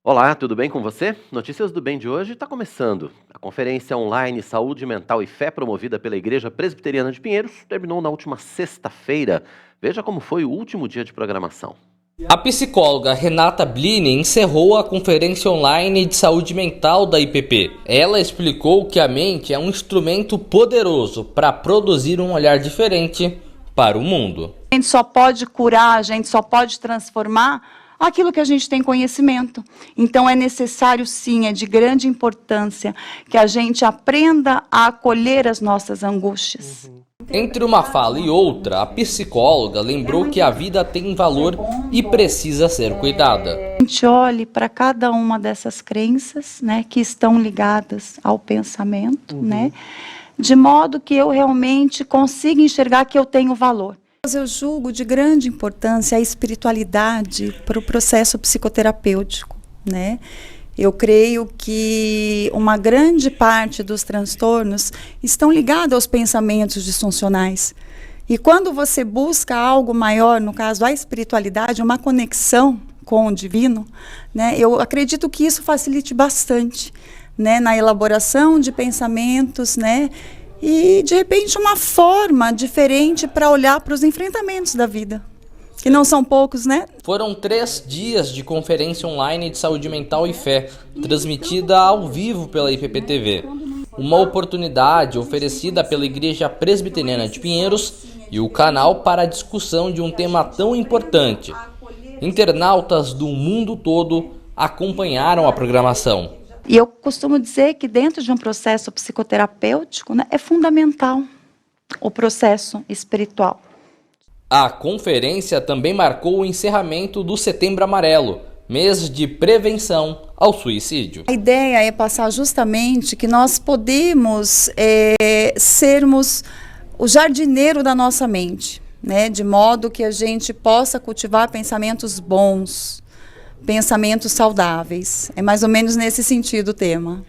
Olá, tudo bem com você? Notícias do Bem de hoje está começando. A conferência online Saúde Mental e Fé promovida pela Igreja Presbiteriana de Pinheiros terminou na última sexta-feira. Veja como foi o último dia de programação. A psicóloga Renata Blini encerrou a conferência online de saúde mental da IPP. Ela explicou que a mente é um instrumento poderoso para produzir um olhar diferente para o mundo. A gente só pode curar, a gente só pode transformar aquilo que a gente tem conhecimento. Então é necessário, sim, é de grande importância que a gente aprenda a acolher as nossas angústias. Entre uma fala e outra, a psicóloga lembrou que a vida tem valor e precisa ser cuidada. A gente olhe para cada uma dessas crenças, né, que estão ligadas ao pensamento, né, de modo que eu realmente consiga enxergar que eu tenho valor. Eu julgo de grande importância a espiritualidade para o processo psicoterapêutico, né? Eu creio que uma grande parte dos transtornos estão ligados aos pensamentos disfuncionais. E quando você busca algo maior, no caso a espiritualidade, uma conexão com o divino, né, eu acredito que isso facilite bastante, né, na elaboração de pensamentos, né, e de repente uma forma diferente para olhar para os enfrentamentos da vida. Que não são poucos, né? Foram 3 dias de conferência online de saúde mental e fé, transmitida ao vivo pela IPP-TV. Uma oportunidade oferecida pela Igreja Presbiteriana de Pinheiros e o canal para a discussão de um tema tão importante. Internautas do mundo todo acompanharam a programação. E eu costumo dizer que dentro de um processo psicoterapêutico, né, é fundamental o processo espiritual. A conferência também marcou o encerramento do Setembro Amarelo, mês de prevenção ao suicídio. A ideia é passar justamente que nós podemos sermos o jardineiro da nossa mente, né? De modo que a gente possa cultivar pensamentos bons, pensamentos saudáveis. É mais ou menos nesse sentido o tema.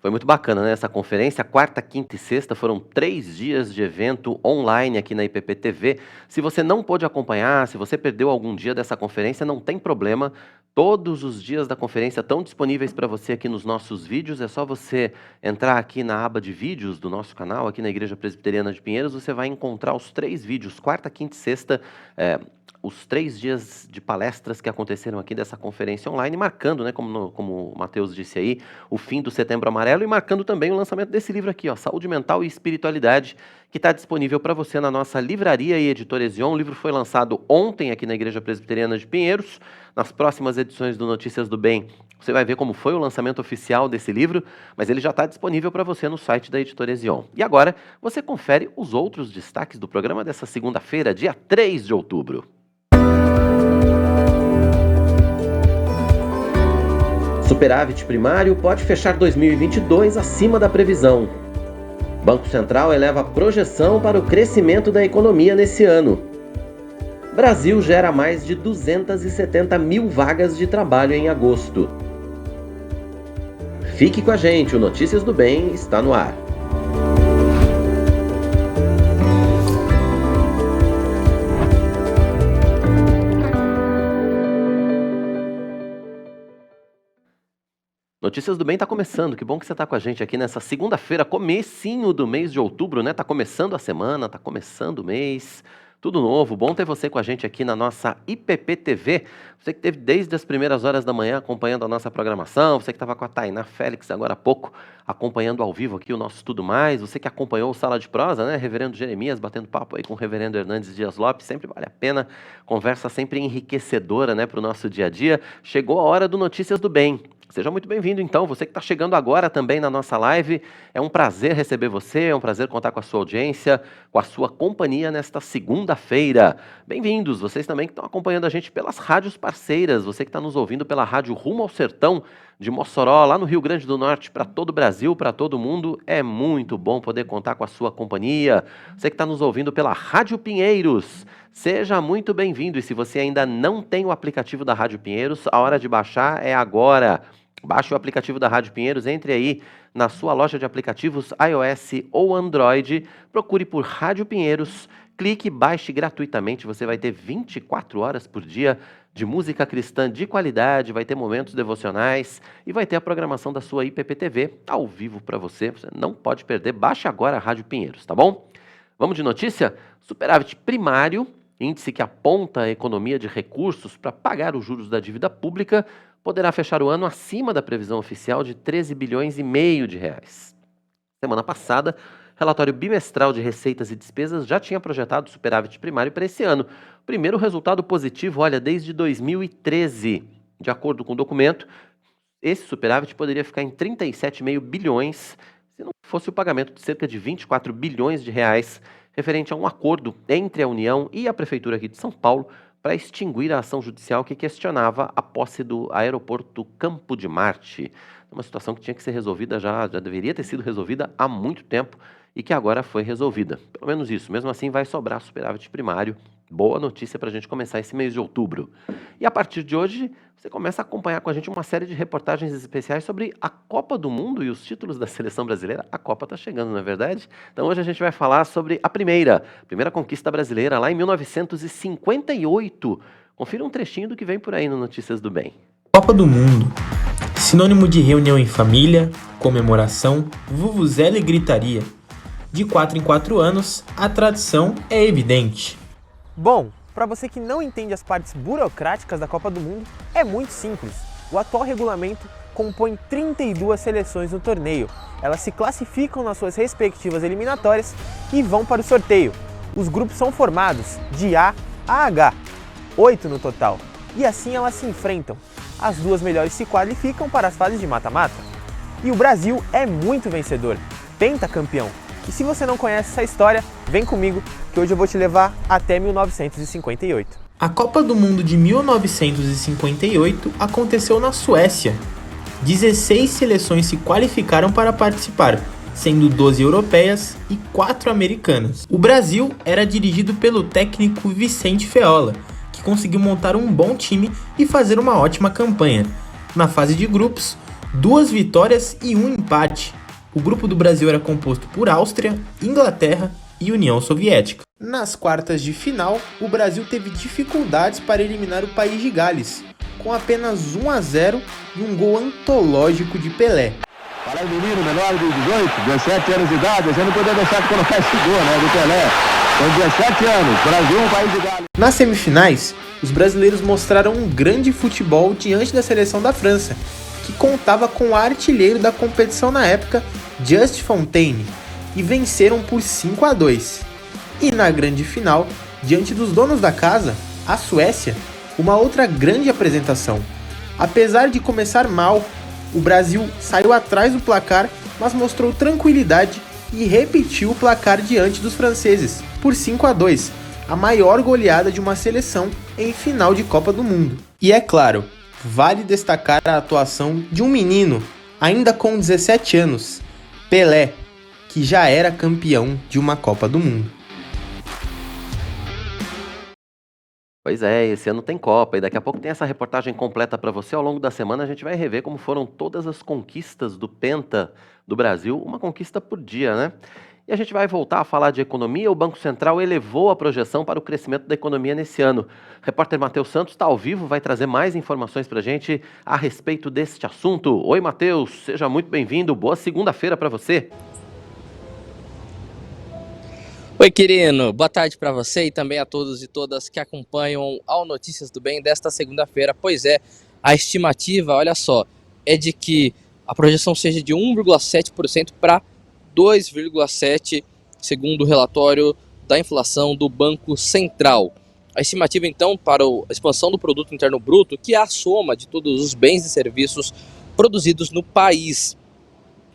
Foi muito bacana, né? Essa conferência, quarta, quinta e sexta, foram 3 dias de evento online aqui na IPP-TV. Se você não pôde acompanhar, se você perdeu algum dia dessa conferência, não tem problema. Todos os dias da conferência estão disponíveis para você aqui nos nossos vídeos. É só você entrar aqui na aba de vídeos do nosso canal, aqui na Igreja Presbiteriana de Pinheiros, você vai encontrar os 3 vídeos, quarta, quinta e sexta, os 3 dias de palestras que aconteceram aqui dessa conferência online, marcando, né, como o Matheus disse aí, o fim do Setembro Amarelo e marcando também o lançamento desse livro aqui, ó, Saúde Mental e Espiritualidade, que está disponível para você na nossa livraria e editora Ezion. O livro foi lançado ontem aqui na Igreja Presbiteriana de Pinheiros. Nas próximas edições do Notícias do Bem, você vai ver como foi o lançamento oficial desse livro, mas ele já está disponível para você no site da editora Ezion. E agora, você confere os outros destaques do programa dessa segunda-feira, dia 3 de outubro. Superávit primário pode fechar 2022 acima da previsão. Banco Central eleva a projeção para o crescimento da economia nesse ano. Brasil gera mais de 270 mil vagas de trabalho em agosto. Fique com a gente, o Notícias do Bem está no ar. Notícias do Bem está começando, que bom que você está com a gente aqui nessa segunda-feira, comecinho do mês de outubro, né? Tá começando a semana, tá começando o mês, tudo novo, bom ter você com a gente aqui na nossa IPP-TV, você que esteve desde as primeiras horas da manhã acompanhando a nossa programação, você que estava com a Tainá Félix agora há pouco, acompanhando ao vivo aqui o nosso Tudo Mais, você que acompanhou o Sala de Prosa, né? Reverendo Jeremias batendo papo aí com o Reverendo Hernandes Dias Lopes, sempre vale a pena, conversa sempre enriquecedora, né, para o nosso dia a dia. Chegou a hora do Notícias do Bem. Seja muito bem-vindo, então, você que está chegando agora também na nossa live, é um prazer receber você, é um prazer contar com a sua audiência, com a sua companhia nesta segunda-feira. Bem-vindos, vocês também que estão acompanhando a gente pelas rádios parceiras, você que está nos ouvindo pela rádio Rumo ao Sertão, de Mossoró, lá no Rio Grande do Norte, para todo o Brasil, para todo mundo, é muito bom poder contar com a sua companhia. Você que está nos ouvindo pela Rádio Pinheiros, seja muito bem-vindo, e se você ainda não tem o aplicativo da Rádio Pinheiros, a hora de baixar é agora. Baixe o aplicativo da Rádio Pinheiros, entre aí na sua loja de aplicativos iOS ou Android, procure por Rádio Pinheiros, clique, baixe gratuitamente, você vai ter 24 horas por dia de música cristã de qualidade, vai ter momentos devocionais e vai ter a programação da sua IPP-TV ao vivo para você. Você não pode perder, baixe agora a Rádio Pinheiros, tá bom? Vamos de notícia? Superávit primário, índice que aponta a economia de recursos para pagar os juros da dívida pública, poderá fechar o ano acima da previsão oficial de 13 bilhões e meio de reais. Semana passada, relatório bimestral de receitas e despesas já tinha projetado superávit primário para esse ano. Primeiro resultado positivo, olha, desde 2013. De acordo com o documento, esse superávit poderia ficar em 37,5 bilhões se não fosse o pagamento de cerca de 24 bilhões de reais referente a um acordo entre a União e a Prefeitura aqui de São Paulo para extinguir a ação judicial que questionava a posse do aeroporto Campo de Marte. Uma situação que tinha que ser resolvida já deveria ter sido resolvida há muito tempo e que agora foi resolvida. Pelo menos isso. Mesmo assim, vai sobrar superávit primário. Boa notícia para a gente começar esse mês de outubro. E a partir de hoje, você começa a acompanhar com a gente uma série de reportagens especiais sobre a Copa do Mundo e os títulos da seleção brasileira. A Copa está chegando, não é verdade? Então hoje a gente vai falar sobre a primeira conquista brasileira, lá em 1958. Confira um trechinho do que vem por aí no Notícias do Bem. Copa do Mundo. Sinônimo de reunião em família, comemoração, vuvuzela e gritaria. De 4 em 4 anos, a tradição é evidente. Bom, para você que não entende as partes burocráticas da Copa do Mundo, é muito simples. O atual regulamento compõe 32 seleções no torneio. Elas se classificam nas suas respectivas eliminatórias e vão para o sorteio. Os grupos são formados de A a H, 8 no total, e assim elas se enfrentam. As duas melhores se qualificam para as fases de mata-mata. E o Brasil é muito vencedor, pentacampeão. E se você não conhece essa história, vem comigo que hoje eu vou te levar até 1958. A Copa do Mundo de 1958 aconteceu na Suécia. 16 seleções se qualificaram para participar, sendo 12 europeias e 4 americanas. O Brasil era dirigido pelo técnico Vicente Feola, que conseguiu montar um bom time e fazer uma ótima campanha. Na fase de grupos, 2 vitórias e 1 empate. O grupo do Brasil era composto por Áustria, Inglaterra e União Soviética. Nas quartas de final, o Brasil teve dificuldades para eliminar o país de Gales, com apenas 1-0 e um gol antológico de Pelé. Para o menino menor de 18, 17 anos de idade, você não poderia deixar de colocar esse gol, né, do Pelé. Com 17 anos, Brasil, um país de Gales. Nas semifinais, os brasileiros mostraram um grande futebol diante da seleção da França, que contava com o artilheiro da competição na época, Just Fontaine, e venceram por 5-2. E na grande final, diante dos donos da casa, a Suécia, uma outra grande apresentação. Apesar de começar mal, o Brasil saiu atrás do placar, mas mostrou tranquilidade e repetiu o placar diante dos franceses, por 5-2, a maior goleada de uma seleção em final de Copa do Mundo. E é claro, vale destacar a atuação de um menino, ainda com 17 anos, Pelé, que já era campeão de uma Copa do Mundo. Pois é, esse ano tem Copa e daqui a pouco tem essa reportagem completa para você. Ao longo da semana a gente vai rever como foram todas as conquistas do Penta do Brasil, uma conquista por dia, né? E a gente vai voltar a falar de economia. O Banco Central elevou a projeção para o crescimento da economia nesse ano. O repórter Matheus Santos está ao vivo, vai trazer mais informações para a gente a respeito deste assunto. Oi, Matheus, seja muito bem-vindo. Boa segunda-feira para você. Oi, Quirino. Boa tarde para você e também a todos e todas que acompanham ao Notícias do Bem desta segunda-feira. Pois é, a estimativa, olha só, é de que a projeção seja de 1,7% para 2,7%, segundo o relatório da inflação do Banco Central. A estimativa, então, para a expansão do Produto Interno Bruto, que é a soma de todos os bens e serviços produzidos no país.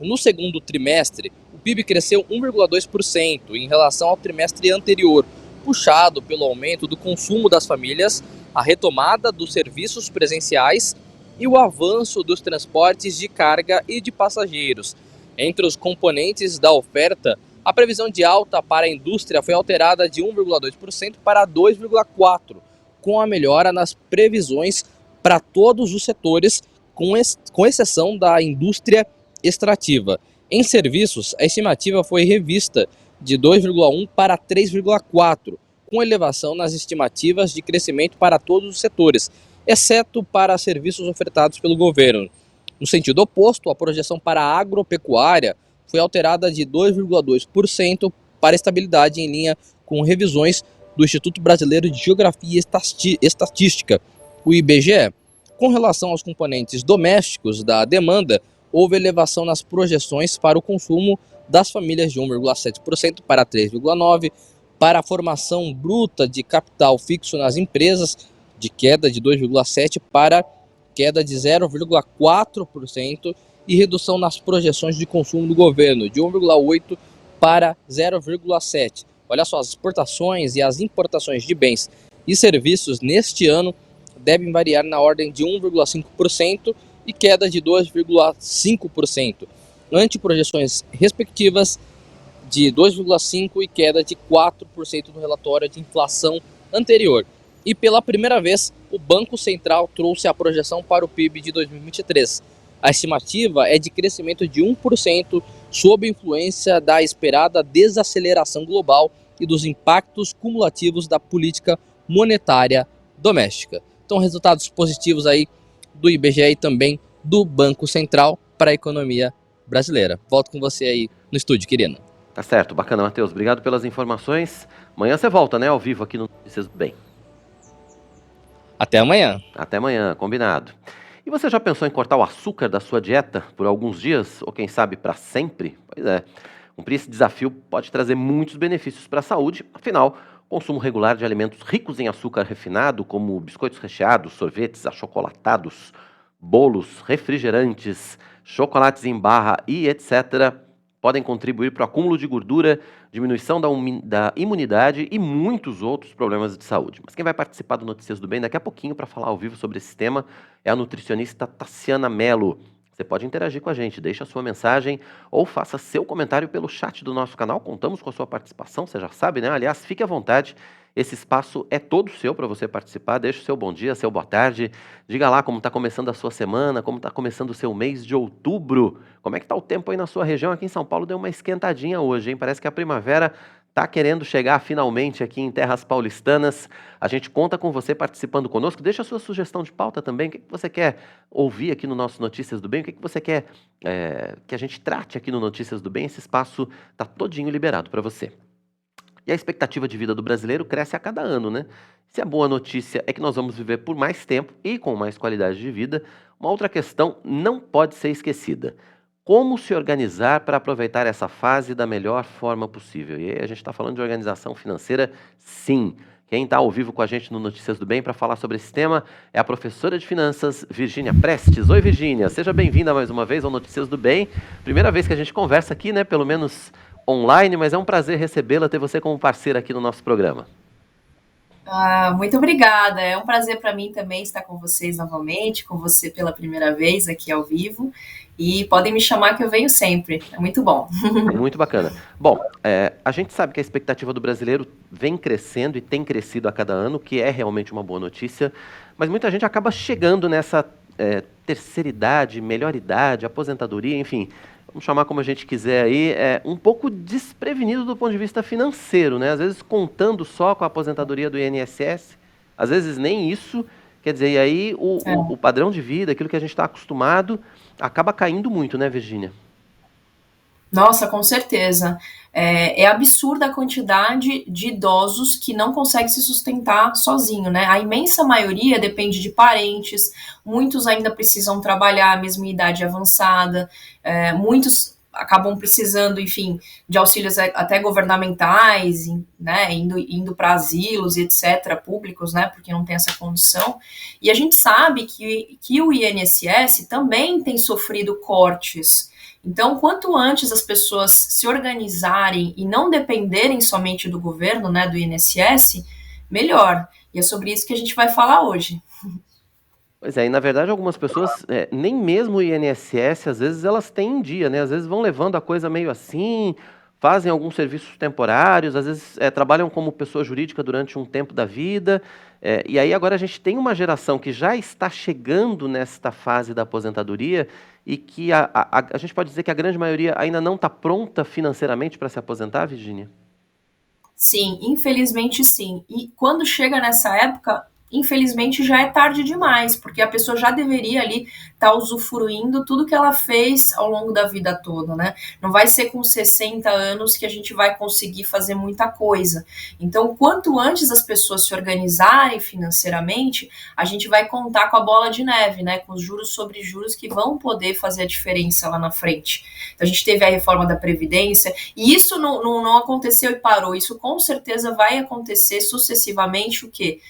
No segundo trimestre, o PIB cresceu 1,2% em relação ao trimestre anterior, puxado pelo aumento do consumo das famílias, a retomada dos serviços presenciais e o avanço dos transportes de carga e de passageiros. Entre os componentes da oferta, a previsão de alta para a indústria foi alterada de 1,2% para 2,4%, com a melhora nas previsões para todos os setores, com exceção da indústria extrativa. Em serviços, a estimativa foi revista de 2,1 para 3,4, com elevação nas estimativas de crescimento para todos os setores, exceto para serviços ofertados pelo governo. No sentido oposto, a projeção para a agropecuária foi alterada de 2,2% para estabilidade em linha com revisões do Instituto Brasileiro de Geografia e Estatística, o IBGE. Com relação aos componentes domésticos da demanda, houve elevação nas projeções para o consumo das famílias de 1,7% para 3,9%, para a formação bruta de capital fixo nas empresas, de queda de 2,7% para queda de 0,4%, e redução nas projeções de consumo do governo, de 1,8% para 0,7%. Olha só, as exportações e as importações de bens e serviços neste ano devem variar na ordem de 1,5% e queda de 2,5%, ante projeções respectivas de 2,5% e queda de 4% no relatório de inflação anterior. E pela primeira vez, o Banco Central trouxe a projeção para o PIB de 2023. A estimativa é de crescimento de 1%, sob influência da esperada desaceleração global e dos impactos cumulativos da política monetária doméstica. Então, resultados positivos aí do IBGE e também do Banco Central para a economia brasileira. Volto com você aí no estúdio, querida. Tá certo, bacana, Matheus. Obrigado pelas informações. Amanhã você volta, né, ao vivo aqui no Notícias do Bem. Até amanhã. Até amanhã, combinado. E você já pensou em cortar o açúcar da sua dieta por alguns dias, ou quem sabe para sempre? Pois é, cumprir esse desafio pode trazer muitos benefícios para a saúde, afinal, o consumo regular de alimentos ricos em açúcar refinado, como biscoitos recheados, sorvetes achocolatados, bolos, refrigerantes, chocolates em barra e etc., podem contribuir para o acúmulo de gordura, diminuição da imunidade e muitos outros problemas de saúde. Mas quem vai participar do Notícias do Bem daqui a pouquinho para falar ao vivo sobre esse tema é a nutricionista Tassiana Mello. Você pode interagir com a gente, deixe a sua mensagem ou faça seu comentário pelo chat do nosso canal. Contamos com a sua participação, você já sabe, né? Aliás, fique à vontade. Esse espaço é todo seu para você participar. Deixe o seu bom dia, seu boa tarde. Diga lá como está começando a sua semana, como está começando o seu mês de outubro. Como é que está o tempo aí na sua região? Aqui em São Paulo deu uma esquentadinha hoje, hein? Parece que a primavera está querendo chegar finalmente aqui em terras paulistanas. A gente conta com você participando conosco. Deixa a sua sugestão de pauta também. O que você quer ouvir aqui no nosso Notícias do Bem? O que você quer que a gente trate aqui no Notícias do Bem? Esse espaço está todinho liberado para você. E a expectativa de vida do brasileiro cresce a cada ano, né? Se a boa notícia é que nós vamos viver por mais tempo e com mais qualidade de vida, uma outra questão não pode ser esquecida. Como se organizar para aproveitar essa fase da melhor forma possível? E aí a gente está falando de organização financeira, sim. Quem está ao vivo com a gente no Notícias do Bem para falar sobre esse tema é a professora de finanças, Virgínia Prestes. Oi, Virgínia, seja bem-vinda mais uma vez ao Notícias do Bem. Primeira vez que a gente conversa aqui, né? Pelo menos online, mas é um prazer recebê-la, ter você como parceira aqui no nosso programa. Muito obrigada, é um prazer para mim também estar com vocês novamente, com você pela primeira vez aqui ao vivo, e podem me chamar que eu venho sempre, é muito bom. Muito bacana. Bom, a gente sabe que a expectativa do brasileiro vem crescendo e tem crescido a cada ano, que é realmente uma boa notícia, mas muita gente acaba chegando nessa terceira idade, melhor idade, aposentadoria, enfim, vamos chamar como a gente quiser aí, um pouco desprevenido do ponto de vista financeiro, né? Às vezes contando só com a aposentadoria do INSS, às vezes nem isso, quer dizer, e aí o padrão de vida, aquilo que a gente está acostumado, acaba caindo muito, né, Virgínia? Nossa, com certeza. É absurda a quantidade de idosos que não conseguem se sustentar sozinho, né? A imensa maioria depende de parentes, muitos ainda precisam trabalhar, mesmo em idade avançada, muitos acabam precisando, enfim, de auxílios até governamentais, né, indo para asilos e etc., públicos, né, porque não tem essa condição. E a gente sabe que o INSS também tem sofrido cortes. Então, quanto antes as pessoas se organizarem e não dependerem somente do governo, né, do INSS, melhor. E é sobre isso que a gente vai falar hoje. Pois é, e na verdade algumas pessoas, nem mesmo o INSS, às vezes elas têm em dia, né? Às vezes vão levando a coisa meio assim, fazem alguns serviços temporários, às vezes trabalham como pessoa jurídica durante um tempo da vida, e aí agora a gente tem uma geração que já está chegando nesta fase da aposentadoria e que a gente pode dizer que a grande maioria ainda não está pronta financeiramente para se aposentar, Virgínia? Sim, infelizmente sim. E quando chega nessa época, infelizmente já é tarde demais, porque a pessoa já deveria ali estar usufruindo tudo que ela fez ao longo da vida toda, né? Não vai ser com 60 anos que a gente vai conseguir fazer muita coisa. Então, quanto antes as pessoas se organizarem financeiramente, a gente vai contar com a bola de neve, né? Com os juros sobre juros que vão poder fazer a diferença lá na frente. Então, a gente teve a reforma da Previdência, e isso não aconteceu e parou. Isso com certeza vai acontecer sucessivamente, o quê?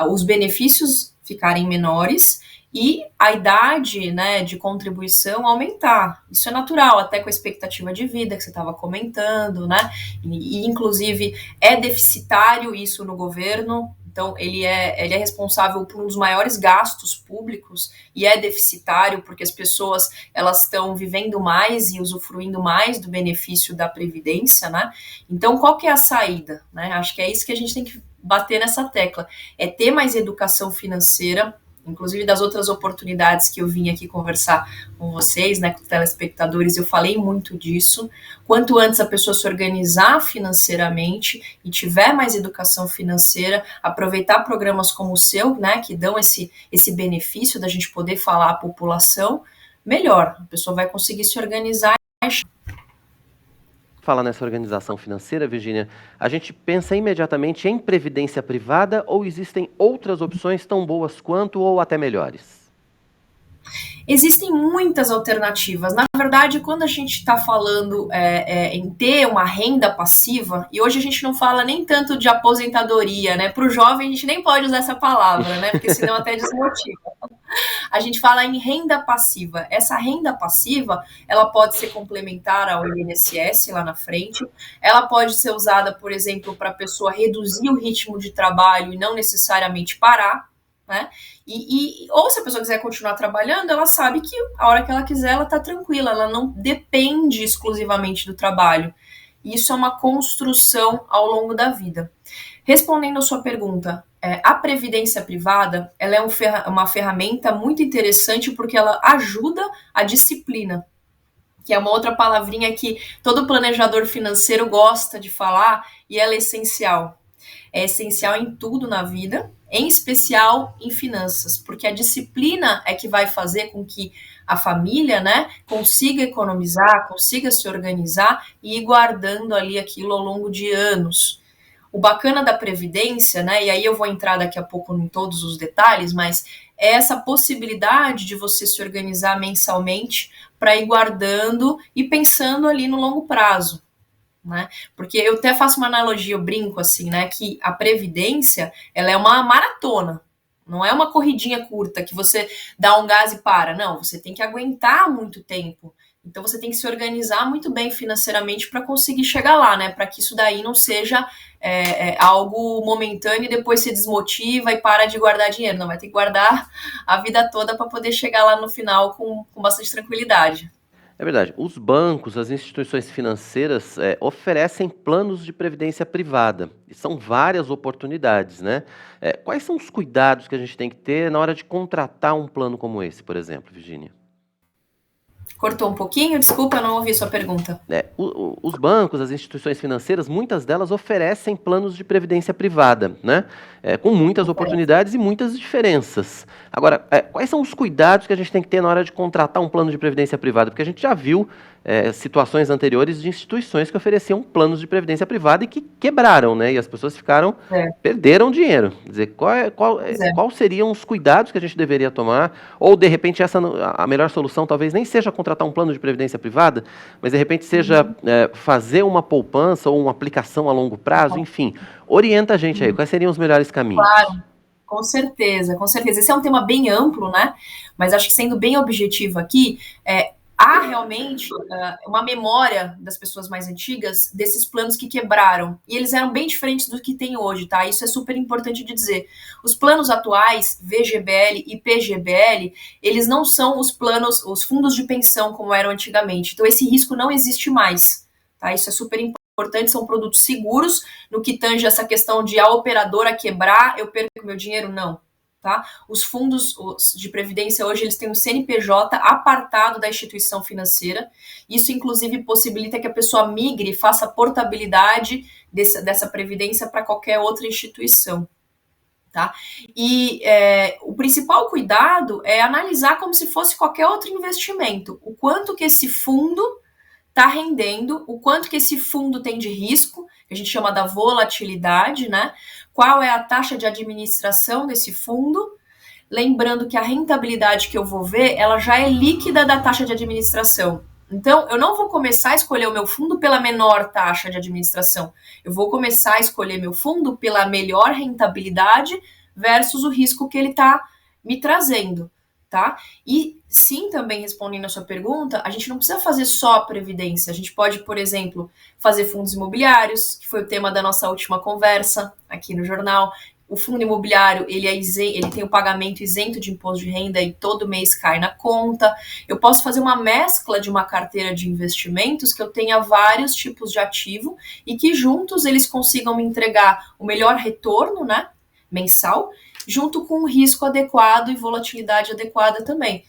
Os benefícios ficarem menores e a idade, né, de contribuição aumentar. Isso é natural, até com a expectativa de vida que você estava comentando, né? E inclusive é deficitário isso no governo. Então, ele é responsável por um dos maiores gastos públicos e é deficitário porque as pessoas elas estão vivendo mais e usufruindo mais do benefício da Previdência, né? Então, qual que é a saída? Né? Acho que é isso que a gente tem que bater nessa tecla, é ter mais educação financeira, inclusive das outras oportunidades que eu vim aqui conversar com vocês, né, com os telespectadores, eu falei muito disso. Quanto antes a pessoa se organizar financeiramente e tiver mais educação financeira, aproveitar programas como o seu, né, que dão esse benefício da gente poder falar à população, melhor. A pessoa vai conseguir se organizar. Fala nessa organização financeira, Virgínia, a gente pensa imediatamente em previdência privada ou existem outras opções tão boas quanto ou até melhores? Existem muitas alternativas. Na verdade, quando a gente está falando em ter uma renda passiva, e hoje a gente não fala nem tanto de aposentadoria, né? Para o jovem a gente nem pode usar essa palavra, né? Porque senão até desmotiva. A gente fala em renda passiva. Essa renda passiva, ela pode ser complementar ao INSS lá na frente, ela pode ser usada, por exemplo, para a pessoa reduzir o ritmo de trabalho e não necessariamente parar, né? Ou se a pessoa quiser continuar trabalhando, ela sabe que a hora que ela quiser, ela está tranquila, ela não depende exclusivamente do trabalho. Isso é uma construção ao longo da vida. Respondendo a sua pergunta, a previdência privada ela é uma ferramenta muito interessante porque ela ajuda a disciplina, que é uma outra palavrinha que todo planejador financeiro gosta de falar e ela é essencial. É essencial em tudo na vida, em especial em finanças, porque a disciplina é que vai fazer com que a família, né, consiga economizar, consiga se organizar e ir guardando ali aquilo ao longo de anos. O bacana da Previdência, né, e aí eu vou entrar daqui a pouco em todos os detalhes, mas é essa possibilidade de você se organizar mensalmente para ir guardando e pensando ali no longo prazo. Né? Porque eu até faço uma analogia, eu brinco assim, né, que a previdência, ela é uma maratona, não é uma corridinha curta que você dá um gás e para, não, você tem que aguentar muito tempo, então você tem que se organizar muito bem financeiramente para conseguir chegar lá, né, para que isso daí não seja algo momentâneo e depois se desmotiva e para de guardar dinheiro, não, vai ter que guardar a vida toda para poder chegar lá no final com bastante tranquilidade. É verdade. Os bancos, as instituições financeiras oferecem planos de previdência privada. E são várias oportunidades, né? Quais são os cuidados que a gente tem que ter na hora de contratar um plano como esse, por exemplo, Virgínia? Cortou um pouquinho? Desculpa, eu não ouvi sua pergunta. Os bancos, as instituições financeiras, muitas delas oferecem planos de previdência privada, né? Com muitas oportunidades e muitas diferenças. Agora, quais são os cuidados que a gente tem que ter na hora de contratar um plano de previdência privada? Porque a gente já viu situações anteriores de instituições que ofereciam planos de previdência privada e que quebraram, né? E as pessoas perderam dinheiro. Quer dizer, quais seriam os cuidados que a gente deveria tomar? Ou, de repente, a melhor solução talvez nem seja contratar um plano de previdência privada, mas, de repente, seja fazer uma poupança ou uma aplicação a longo prazo, enfim. Orienta a gente aí, quais seriam os melhores caminhos? Claro, com certeza, com certeza. Esse é um tema bem amplo, né? Mas acho que sendo bem objetivo aqui, há realmente uma memória das pessoas mais antigas desses planos que quebraram. E eles eram bem diferentes do que tem hoje, tá? Isso é super importante de dizer. Os planos atuais, VGBL e PGBL, eles não são os fundos de pensão como eram antigamente. Então esse risco não existe mais. tá? Isso é super importante, são produtos seguros. No que tange essa questão de a operadora quebrar, eu perco meu dinheiro? Não. Tá? Os fundos de previdência hoje eles têm um CNPJ apartado da instituição financeira. Isso, inclusive, possibilita que a pessoa migre e faça portabilidade dessa previdência para qualquer outra instituição. Tá? E o principal cuidado é analisar como se fosse qualquer outro investimento. O quanto que esse fundo está rendendo, o quanto que esse fundo tem de risco, que a gente chama da volatilidade, né? Qual é a taxa de administração desse fundo? Lembrando que a rentabilidade que eu vou ver, ela já é líquida da taxa de administração. Então, eu não vou começar a escolher o meu fundo pela menor taxa de administração. Eu vou começar a escolher meu fundo pela melhor rentabilidade versus o risco que ele está me trazendo, tá? E sim, também respondendo a sua pergunta, a gente não precisa fazer só a previdência. A gente pode, por exemplo, fazer fundos imobiliários, que foi o tema da nossa última conversa aqui no jornal. O fundo imobiliário, ele tem o pagamento isento de imposto de renda e todo mês cai na conta. Eu posso fazer uma mescla de uma carteira de investimentos que eu tenha vários tipos de ativo e que juntos eles consigam me entregar o melhor retorno, né, mensal, junto com o risco adequado e volatilidade adequada também.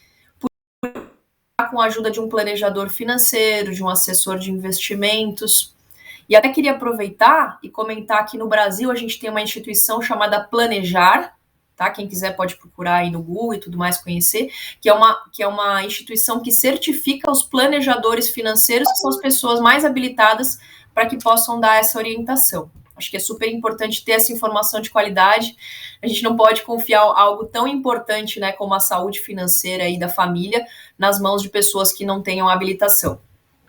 Com a ajuda de um planejador financeiro, de um assessor de investimentos. E até queria aproveitar e comentar que no Brasil a gente tem uma instituição chamada Planejar, tá? Quem quiser pode procurar aí no Google e tudo mais conhecer, que é uma instituição que certifica os planejadores financeiros, que são as pessoas mais habilitadas para que possam dar essa orientação. Acho que é super importante ter essa informação de qualidade. A gente não pode confiar algo tão importante, né, como a saúde financeira aí da família nas mãos de pessoas que não tenham habilitação.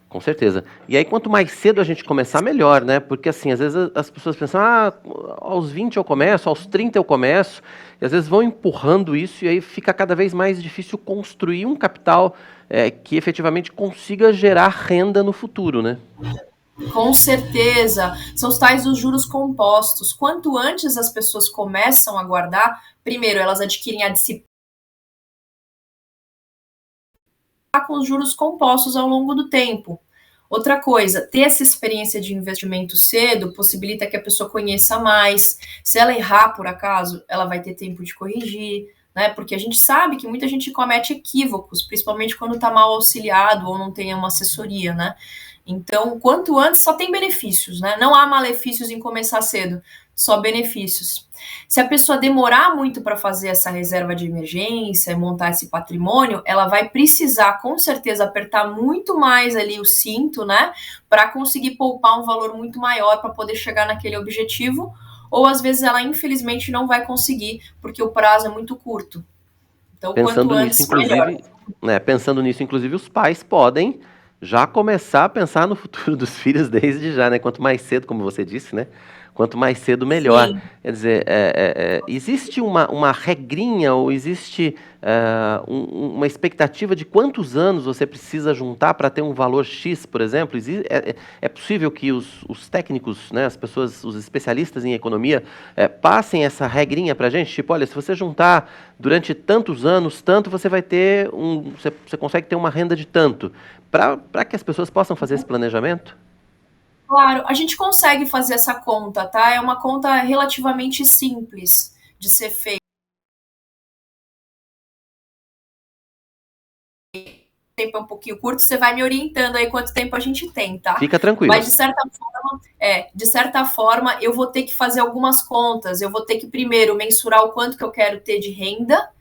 Com certeza. E aí, quanto mais cedo a gente começar, melhor, né? Porque, assim, às vezes as pessoas pensam, aos 20 eu começo, aos 30 eu começo, e às vezes vão empurrando isso, e aí fica cada vez mais difícil construir um capital que efetivamente consiga gerar renda no futuro, né? Com certeza. São os tais dos juros compostos. Quanto antes as pessoas começam a guardar, primeiro, elas adquirem a disciplina com os juros compostos ao longo do tempo. Outra coisa, ter essa experiência de investimento cedo possibilita que a pessoa conheça mais. Se ela errar, por acaso, ela vai ter tempo de corrigir, né? Porque a gente sabe que muita gente comete equívocos, principalmente quando está mal auxiliado ou não tem uma assessoria, né? Então, quanto antes, só tem benefícios, né? Não há malefícios em começar cedo, só benefícios. Se a pessoa demorar muito para fazer essa reserva de emergência, montar esse patrimônio, ela vai precisar, com certeza, apertar muito mais ali o cinto, né? Para conseguir poupar um valor muito maior para poder chegar naquele objetivo, ou às vezes ela, infelizmente, não vai conseguir, porque o prazo é muito curto. Então, Pensando quanto nisso, antes, melhor. pensando nisso, inclusive, os pais podem já começar a pensar no futuro dos filhos desde já, né? Quanto mais cedo, como você disse, né? Quanto mais cedo, melhor. Sim. Quer dizer, existe uma regrinha ou existe uma expectativa de quantos anos você precisa juntar para ter um valor X, por exemplo? É possível que os técnicos, né, as pessoas, os especialistas em economia, passem essa regrinha para a gente? Tipo, olha, se você juntar durante tantos anos, tanto, você vai ter você consegue ter uma renda de tanto. Para que as pessoas possam fazer esse planejamento? Claro, a gente consegue fazer essa conta, tá? É uma conta relativamente simples de ser feita. O tempo é um pouquinho curto, você vai me orientando aí quanto tempo a gente tem, tá? Fica tranquilo. Mas de certa forma, eu vou ter que fazer algumas contas. Eu vou ter que primeiro mensurar o quanto que eu quero ter de renda,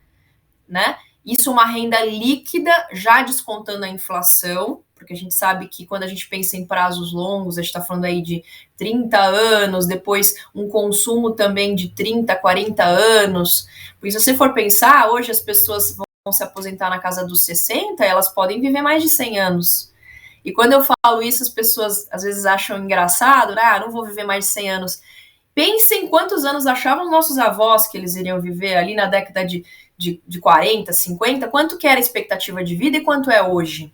né? Isso é uma renda líquida, já descontando a inflação, porque a gente sabe que quando a gente pensa em prazos longos, a gente está falando aí de 30 anos, depois um consumo também de 30, 40 anos. Porque se você for pensar, hoje as pessoas vão se aposentar na casa dos 60, elas podem viver mais de 100 anos. E quando eu falo isso, as pessoas às vezes acham engraçado, né? Não vou viver mais de 100 anos. Pensem quantos anos achavam os nossos avós que eles iriam viver ali na década de 40, 50, quanto que era a expectativa de vida e quanto é hoje.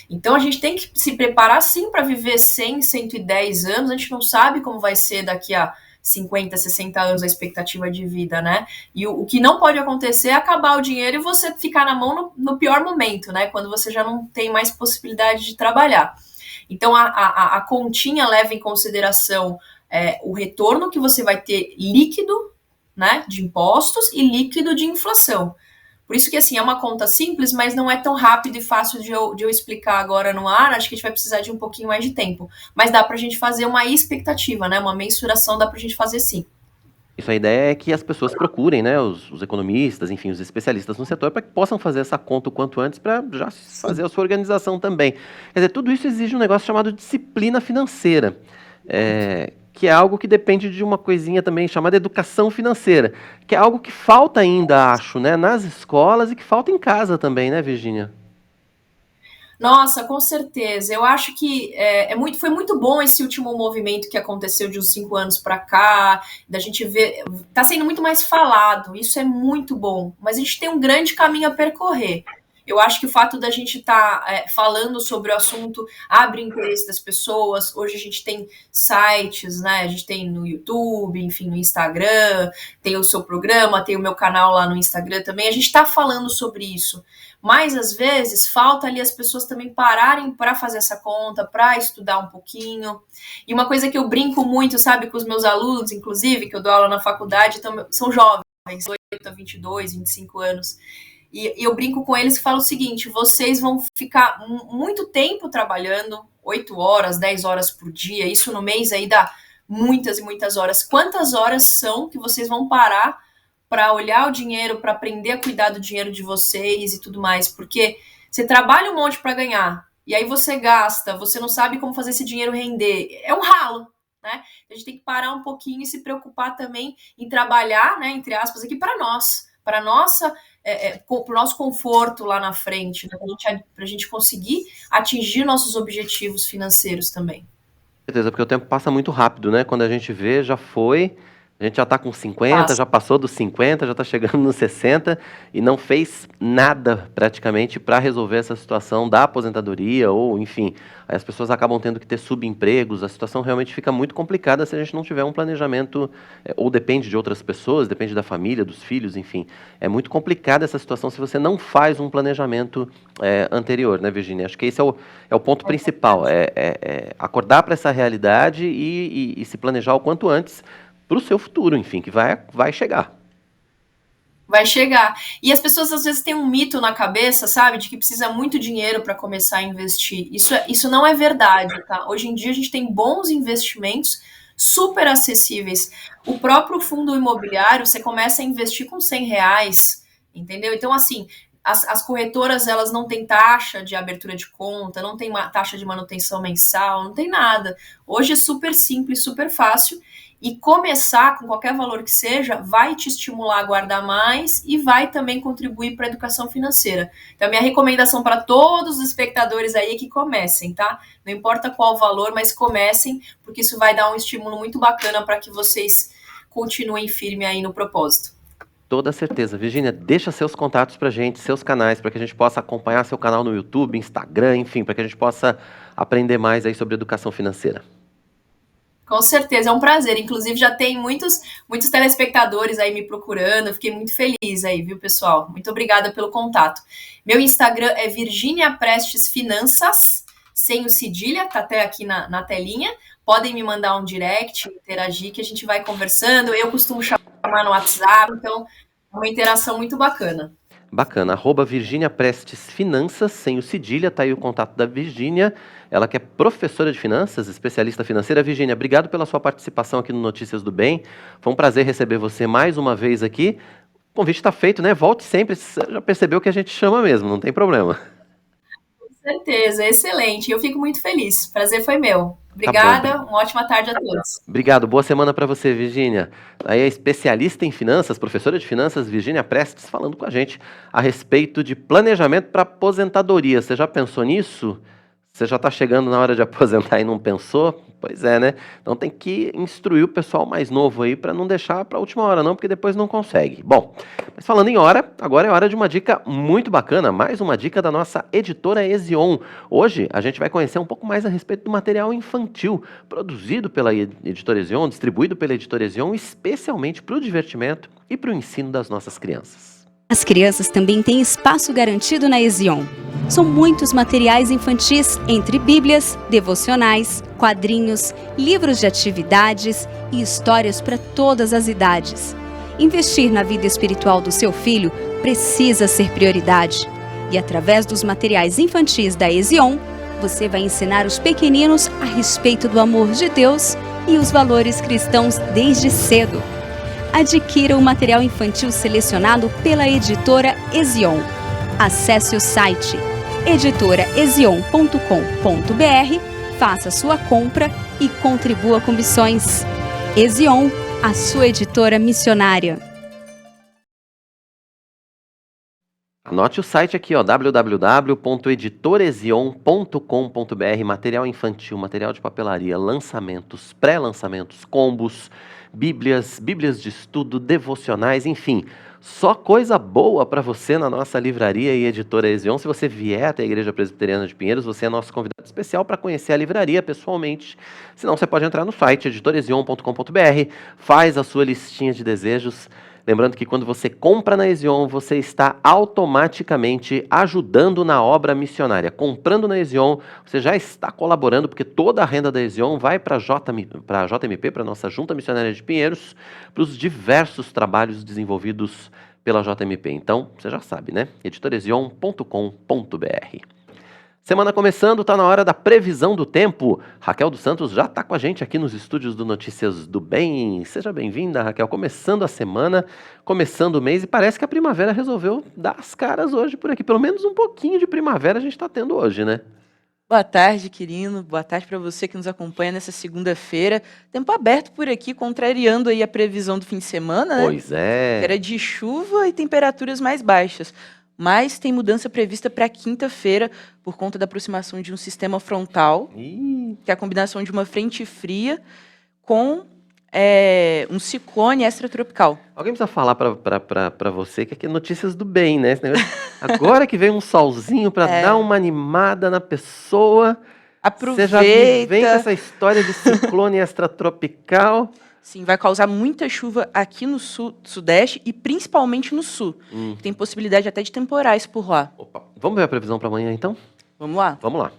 Então a gente tem que se preparar sim para viver 100, 110 anos, a gente não sabe como vai ser daqui a 50, 60 anos a expectativa de vida, né? E o que não pode acontecer é acabar o dinheiro e você ficar na mão no pior momento, né? Quando você já não tem mais possibilidade de trabalhar. Então, a continha leva em consideração o retorno que você vai ter líquido, né, de impostos e líquido de inflação. Por isso que, assim, é uma conta simples, mas não é tão rápido e fácil de eu explicar agora no ar. Acho que a gente vai precisar de um pouquinho mais de tempo. Mas dá para a gente fazer uma expectativa, né? Uma mensuração dá para a gente fazer sim. Isso, a ideia é que as pessoas procurem, né, os economistas, enfim, os especialistas no setor, para que possam fazer essa conta o quanto antes, para já fazer a sua organização também. Quer dizer, tudo isso exige um negócio chamado disciplina financeira, que é algo que depende de uma coisinha também chamada educação financeira, que é algo que falta ainda, acho, né, nas escolas e que falta em casa também, né, Virgínia? Nossa, com certeza. Eu acho que foi muito bom esse último movimento que aconteceu de uns 5 anos para cá, da gente ver, tá sendo muito mais falado, isso é muito bom, mas a gente tem um grande caminho a percorrer. Eu acho que o fato da gente estar falando sobre o assunto abre o interesse das pessoas. Hoje a gente tem sites, né? A gente tem no YouTube, enfim, no Instagram, tem o seu programa, tem o meu canal lá no Instagram também. A gente está falando sobre isso. Mas, às vezes, falta ali as pessoas também pararem para fazer essa conta, para estudar um pouquinho. E uma coisa que eu brinco muito, sabe, com os meus alunos, inclusive, que eu dou aula na faculdade, então, são jovens, 8 a 22, 25 anos. E eu brinco com eles e falo o seguinte: vocês vão ficar muito tempo trabalhando, 8 horas, 10 horas por dia, isso no mês aí dá muitas e muitas horas. Quantas horas são que vocês vão parar para olhar o dinheiro, para aprender a cuidar do dinheiro de vocês e tudo mais? Porque você trabalha um monte para ganhar, e aí você gasta, você não sabe como fazer esse dinheiro render. É um ralo, né? A gente tem que parar um pouquinho e se preocupar também em trabalhar, né, entre aspas, aqui para nós, para nossa para o nosso conforto lá na frente, né? Para a gente conseguir atingir nossos objetivos financeiros também. Certeza, porque o tempo passa muito rápido, né? Quando a gente vê, já foi, a gente já está com 50, Passa. já passou dos 50, já está chegando nos 60 e não fez nada praticamente para resolver essa situação da aposentadoria ou, enfim, aí as pessoas acabam tendo que ter subempregos, a situação realmente fica muito complicada se a gente não tiver um planejamento, ou depende de outras pessoas, depende da família, dos filhos, enfim. É muito complicada essa situação se você não faz um planejamento anterior, né, Virgínia? Acho que esse é o ponto principal, acordar para essa realidade e se planejar o quanto antes para o seu futuro, enfim, que vai chegar. Vai chegar. E as pessoas às vezes têm um mito na cabeça, sabe, de que precisa muito dinheiro para começar a investir. Isso não é verdade, tá? Hoje em dia a gente tem bons investimentos super acessíveis. O próprio fundo imobiliário, você começa a investir com R$ 100, entendeu? Então, assim, as corretoras, elas não têm taxa de abertura de conta, não tem taxa de manutenção mensal, não tem nada. Hoje é super simples, super fácil. E começar com qualquer valor que seja vai te estimular a guardar mais e vai também contribuir para a educação financeira. Então, a minha recomendação para todos os espectadores aí é que comecem, tá? Não importa qual valor, mas comecem, porque isso vai dar um estímulo muito bacana para que vocês continuem firme aí no propósito. Toda certeza. Virgínia, deixa seus contatos pra gente, seus canais, para que a gente possa acompanhar seu canal no YouTube, Instagram, enfim, para que a gente possa aprender mais aí sobre educação financeira. Com certeza, é um prazer. Inclusive, já tem muitos telespectadores aí me procurando. Eu fiquei muito feliz aí, viu, pessoal? Muito obrigada pelo contato. Meu Instagram é Virgínia Prestes Finanças, sem o cedilha, tá até aqui na telinha. Podem me mandar um direct, interagir, que a gente vai conversando. Eu costumo chamar no WhatsApp, então é uma interação muito bacana. Bacana, @Virgínia Prestes Finanças, sem o cedilha, tá aí o contato da Virgínia, ela que é professora de finanças, especialista financeira. Virgínia, obrigado pela sua participação aqui no Notícias do Bem, foi um prazer receber você mais uma vez aqui. O convite está feito, né? Volte sempre, você já percebeu que a gente chama mesmo, não tem problema. Com certeza, excelente, eu fico muito feliz, prazer foi meu. Obrigada, uma ótima tarde a todos. Obrigado, boa semana para você, Virgínia. Aí é especialista em finanças, professora de finanças, Virgínia Prestes, falando com a gente a respeito de planejamento para aposentadoria. Você já pensou nisso? Você já está chegando na hora de aposentar e não pensou? Pois é, né? Então tem que instruir o pessoal mais novo aí para não deixar para a última hora não, porque depois não consegue. Bom, mas falando em hora, agora é hora de uma dica muito bacana, mais uma dica da nossa editora Ezion. Hoje a gente vai conhecer um pouco mais a respeito do material infantil, produzido pela editora Ezion, distribuído pela editora Ezion, especialmente para o divertimento e para o ensino das nossas crianças. As crianças também têm espaço garantido na Ezion. São muitos materiais infantis, entre bíblias, devocionais, quadrinhos, livros de atividades e histórias para todas as idades. Investir na vida espiritual do seu filho precisa ser prioridade. E através dos materiais infantis da Ezion, você vai ensinar os pequeninos a respeito do amor de Deus e os valores cristãos desde cedo. Adquira o material infantil selecionado pela editora Ezion. Acesse o site editoraezion.com.br, faça sua compra e contribua com missões. Ezion, a sua editora missionária. Anote o site aqui, ó, www.editoresion.com.br, material infantil, material de papelaria, lançamentos, pré-lançamentos, combos, bíblias de estudo, devocionais, enfim, só coisa boa para você na nossa livraria e editora Ezion. Se você vier até a Igreja Presbiteriana de Pinheiros, você é nosso convidado especial para conhecer a livraria pessoalmente. Se não, você pode entrar no site editoresion.com.br, faz a sua listinha de desejos. Lembrando que quando você compra na Ezion, você está automaticamente ajudando na obra missionária. Comprando na Ezion, você já está colaborando, porque toda a renda da Ezion vai para a JMP, para a nossa Junta Missionária de Pinheiros, para os diversos trabalhos desenvolvidos pela JMP. Então, você já sabe, né? editoresion.com.br. Semana começando, está na hora da previsão do tempo. Raquel dos Santos já está com a gente aqui nos estúdios do Notícias do Bem. Seja bem-vinda, Raquel. Começando a semana, começando o mês, e parece que a primavera resolveu dar as caras hoje por aqui. Pelo menos um pouquinho de primavera a gente está tendo hoje, né? Boa tarde, querido. Boa tarde para você que nos acompanha nessa segunda-feira. Tempo aberto por aqui, contrariando aí a previsão do fim de semana, né? Pois é. Era de chuva e temperaturas mais baixas. Mas tem mudança prevista para quinta-feira por conta da aproximação de um sistema frontal, que é a combinação de uma frente fria com um ciclone extratropical. Alguém precisa falar para você que aqui é Notícias do Bem, né? Esse negócio. Agora que vem um solzinho para dar uma animada na pessoa. Aproveita. Você já vem com essa história de ciclone extratropical. Sim, vai causar muita chuva aqui no sul, sudeste e principalmente no sul. Tem possibilidade até de temporais por lá. Opa. Vamos ver a previsão para amanhã, então? Vamos lá? Vamos lá.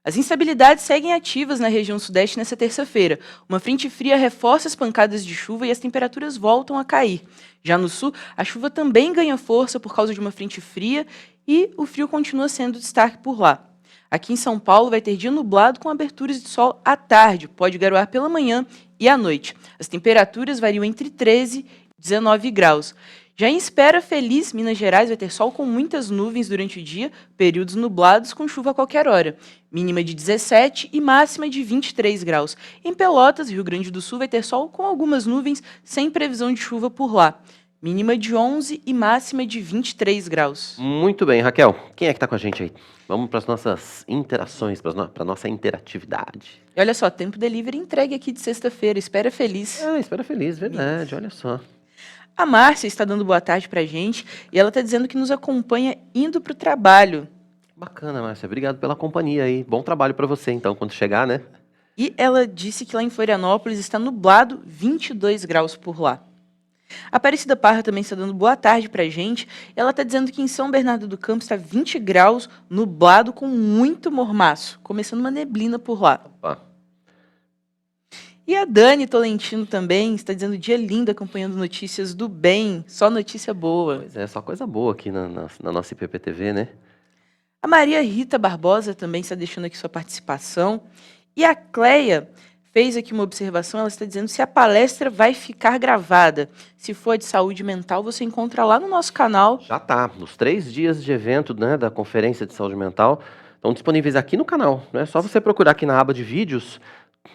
As instabilidades seguem ativas na região sudeste nessa terça-feira. Uma frente fria reforça as pancadas de chuva e as temperaturas voltam a cair. Já no sul, a chuva também ganha força por causa de uma frente fria e o frio continua sendo destaque por lá. Aqui em São Paulo vai ter dia nublado com aberturas de sol à tarde, pode garoar pela manhã e à noite. As temperaturas variam entre 13 e 19 graus. Já em Espera Feliz, Minas Gerais vai ter sol com muitas nuvens durante o dia, períodos nublados com chuva a qualquer hora. Mínima de 17 e máxima de 23 graus. Em Pelotas, Rio Grande do Sul, vai ter sol com algumas nuvens, sem previsão de chuva por lá. Mínima de 11 e máxima de 23 graus. Muito bem, Raquel. Quem é que está com a gente aí? Vamos para as nossas interações, para a nossa interatividade. E olha só, tempo delivery entregue aqui de sexta-feira. Espera Feliz. Espera Feliz, verdade, olha só. A Márcia está dando boa tarde pra gente e ela está dizendo que nos acompanha indo para o trabalho. Bacana, Márcia. Obrigado pela companhia aí. Bom trabalho para você, então, quando chegar, né? E ela disse que lá em Florianópolis está nublado, 22 graus por lá. A Aparecida Parra também está dando boa tarde pra gente. Ela está dizendo que em São Bernardo do Campo está 20 graus, nublado com muito mormaço. Começando uma neblina por lá. Opa. E a Dani Tolentino também está dizendo dia lindo, acompanhando Notícias do Bem. Só notícia boa. Pois é, só coisa boa aqui na nossa IPPTV, né? A Maria Rita Barbosa também está deixando aqui sua participação. E a Cleia fez aqui uma observação, ela está dizendo se a palestra vai ficar gravada. Se for de saúde mental, você encontra lá no nosso canal. Já tá, nos 3 dias de evento, né, da Conferência de Saúde Mental, estão disponíveis aqui no canal, né? Só você procurar aqui na aba de vídeos,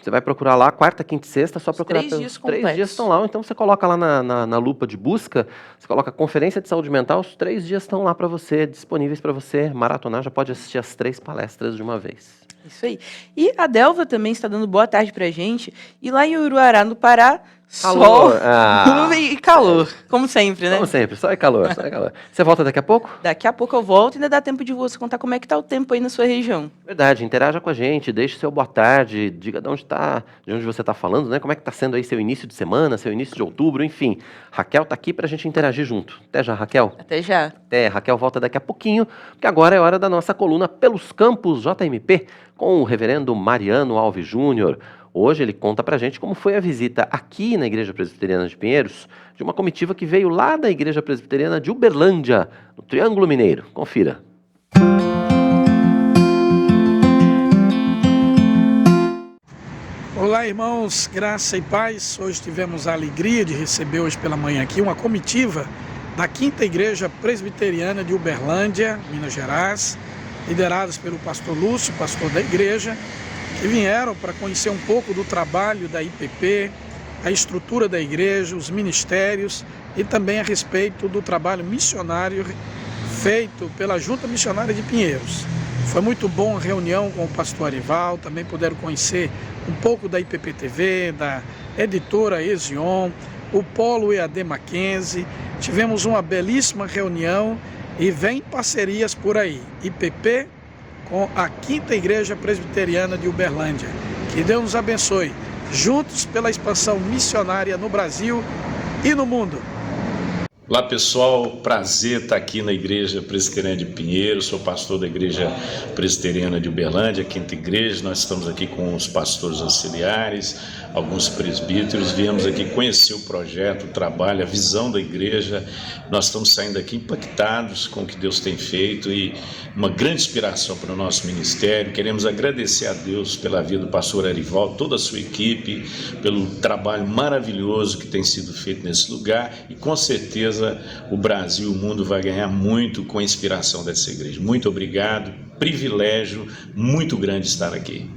você vai procurar lá, quarta, quinta e sexta, só procurar. Os 3 dias os 3 completos. dias estão lá, então você coloca lá na lupa de busca, você coloca Conferência de Saúde Mental, os 3 dias estão lá para você, disponíveis para você maratonar, já pode assistir as 3 palestras de uma vez. Isso aí. E a Delva também está dando boa tarde pra gente. E lá em Uruará, no Pará, Sol, Ah. nuvem e calor, como sempre, né? Como sempre, só é calor, só é calor. Você volta daqui a pouco? Daqui a pouco eu volto e ainda dá tempo de você contar como é que tá o tempo aí na sua região. Verdade, interaja com a gente, deixe seu boa tarde, diga de onde você está falando, né? Como é que está sendo aí seu início de semana, seu início de outubro, enfim. Raquel tá aqui pra gente interagir junto. Até já, Raquel. Até já. Até, Raquel volta daqui a pouquinho, porque agora é hora da nossa coluna Pelos Campos JMP, com o reverendo Mariano Alves Júnior. Hoje ele conta pra gente como foi a visita aqui na Igreja Presbiteriana de Pinheiros, de uma comitiva que veio lá da Igreja Presbiteriana de Uberlândia, no Triângulo Mineiro. Confira. Olá, irmãos, graça e paz. Hoje tivemos a alegria de receber hoje pela manhã aqui uma comitiva da 5ª Igreja Presbiteriana de Uberlândia, Minas Gerais, liderados pelo pastor Lúcio, pastor da igreja, que vieram para conhecer um pouco do trabalho da IPP, a estrutura da igreja, os ministérios e também a respeito do trabalho missionário feito pela Junta Missionária de Pinheiros. Foi muito bom a reunião com o pastor Arival, também puderam conhecer um pouco da IPP TV, da editora Ezion, o Polo EAD Mackenzie. Tivemos uma belíssima reunião e vem parcerias por aí, IPP com a 5ª Igreja Presbiteriana de Uberlândia. Que Deus nos abençoe, juntos pela expansão missionária no Brasil e no mundo. Olá pessoal, prazer estar aqui na Igreja Presbiteriana de Pinheiros, sou pastor da Igreja Presbiteriana de Uberlândia, 5ª Igreja. Nós estamos aqui com os pastores auxiliares, alguns presbíteros, viemos aqui conhecer o projeto, o trabalho, a visão da igreja. Nós estamos saindo aqui impactados com o que Deus tem feito e uma grande inspiração para o nosso ministério. Queremos agradecer a Deus pela vida do pastor Arival, toda a sua equipe, pelo trabalho maravilhoso que tem sido feito nesse lugar e com certeza o Brasil e o mundo vai ganhar muito com a inspiração dessa igreja. Muito obrigado, privilégio muito grande estar aqui.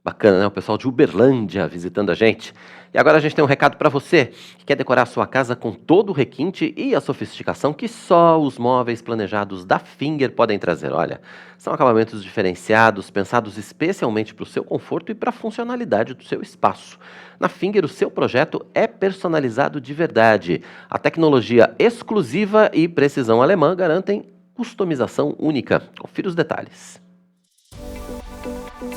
Bacana, né? O pessoal de Uberlândia visitando a gente. E agora a gente tem um recado para você que quer decorar a sua casa com todo o requinte e a sofisticação que só os móveis planejados da Finger podem trazer. Olha, são acabamentos diferenciados, pensados especialmente para o seu conforto e para a funcionalidade do seu espaço. Na Finger, o seu projeto é personalizado de verdade. A tecnologia exclusiva e precisão alemã garantem customização única. Confira os detalhes.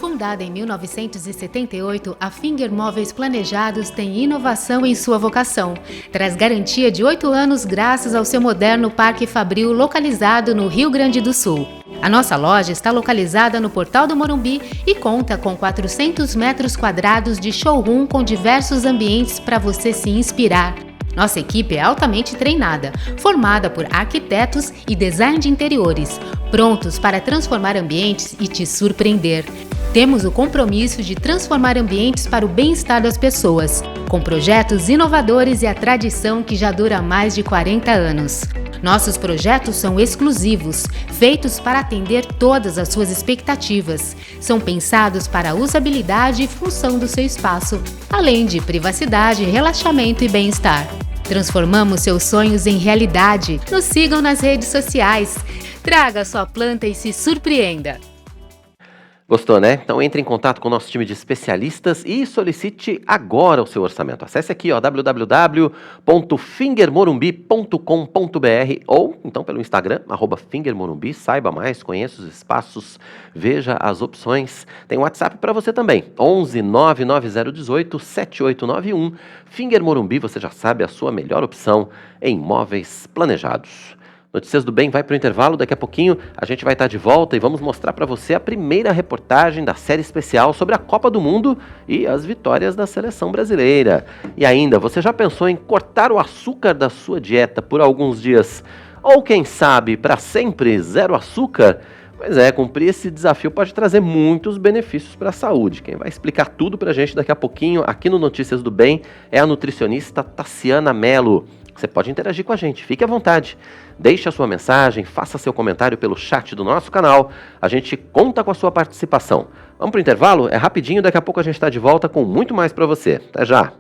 Fundada em 1978, a Finger Móveis Planejados tem inovação em sua vocação. Traz garantia de 8 anos graças ao seu moderno Parque Fabril localizado no Rio Grande do Sul. A nossa loja está localizada no Portal do Morumbi e conta com 400 metros quadrados de showroom com diversos ambientes para você se inspirar. Nossa equipe é altamente treinada, formada por arquitetos e design de interiores, prontos para transformar ambientes e te surpreender. Temos o compromisso de transformar ambientes para o bem-estar das pessoas, com projetos inovadores e a tradição que já dura mais de 40 anos. Nossos projetos são exclusivos, feitos para atender todas as suas expectativas. São pensados para a usabilidade e função do seu espaço, além de privacidade, relaxamento e bem-estar. Transformamos seus sonhos em realidade. Nos sigam nas redes sociais. Traga sua planta e se surpreenda. Gostou, né? Então entre em contato com o nosso time de especialistas e solicite agora o seu orçamento. Acesse aqui, ó, www.fingermorumbi.com.br ou então pelo Instagram, @fingermorumbi. Saiba mais, conheça os espaços, veja as opções. Tem um WhatsApp para você também, 11 99018 7891. Finger Morumbi, você já sabe, a sua melhor opção em móveis planejados. Notícias do Bem vai para o intervalo, daqui a pouquinho a gente vai estar de volta e vamos mostrar para você a primeira reportagem da série especial sobre a Copa do Mundo e as vitórias da seleção brasileira. E ainda, você já pensou em cortar o açúcar da sua dieta por alguns dias? Ou quem sabe, para sempre, zero açúcar? Pois é, cumprir esse desafio pode trazer muitos benefícios para a saúde. Quem vai explicar tudo para a gente daqui a pouquinho aqui no Notícias do Bem é a nutricionista Tassiana Mello. Você pode interagir com a gente, fique à vontade. Deixe a sua mensagem, faça seu comentário pelo chat do nosso canal. A gente conta com a sua participação. Vamos para o intervalo? É rapidinho, daqui a pouco a gente está de volta com muito mais para você. Até já!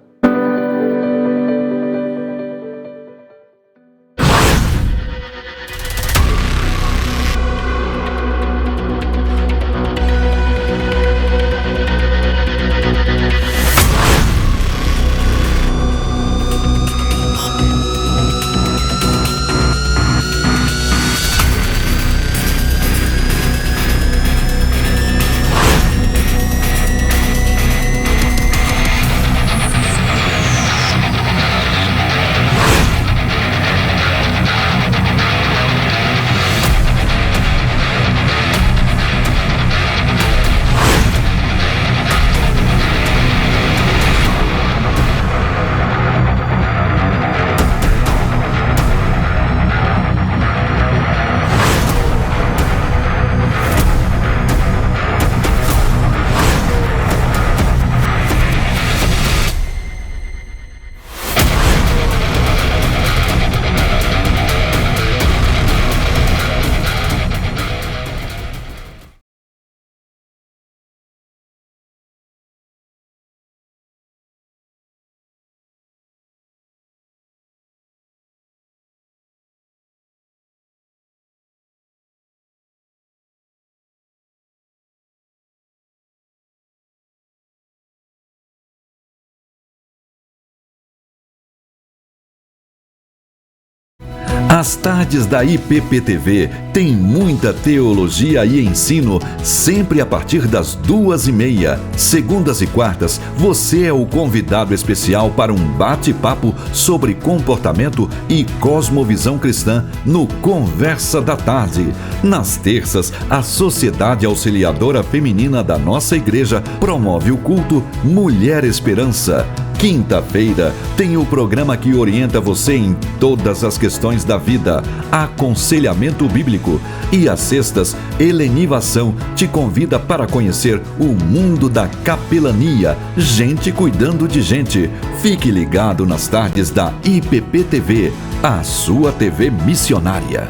As tardes da IPPTV tem muita teologia e ensino, sempre a partir das 2h30. Segundas e quartas, você é o convidado especial para um bate-papo sobre comportamento e cosmovisão cristã no Conversa da Tarde. Nas terças, a Sociedade Auxiliadora Feminina da nossa igreja promove o culto Mulher Esperança. Quinta-feira tem o programa que orienta você em todas as questões da vida, Aconselhamento Bíblico. E às sextas, Helenivação te convida para conhecer o mundo da capelania, gente cuidando de gente. Fique ligado nas tardes da IPPTV, a sua TV missionária.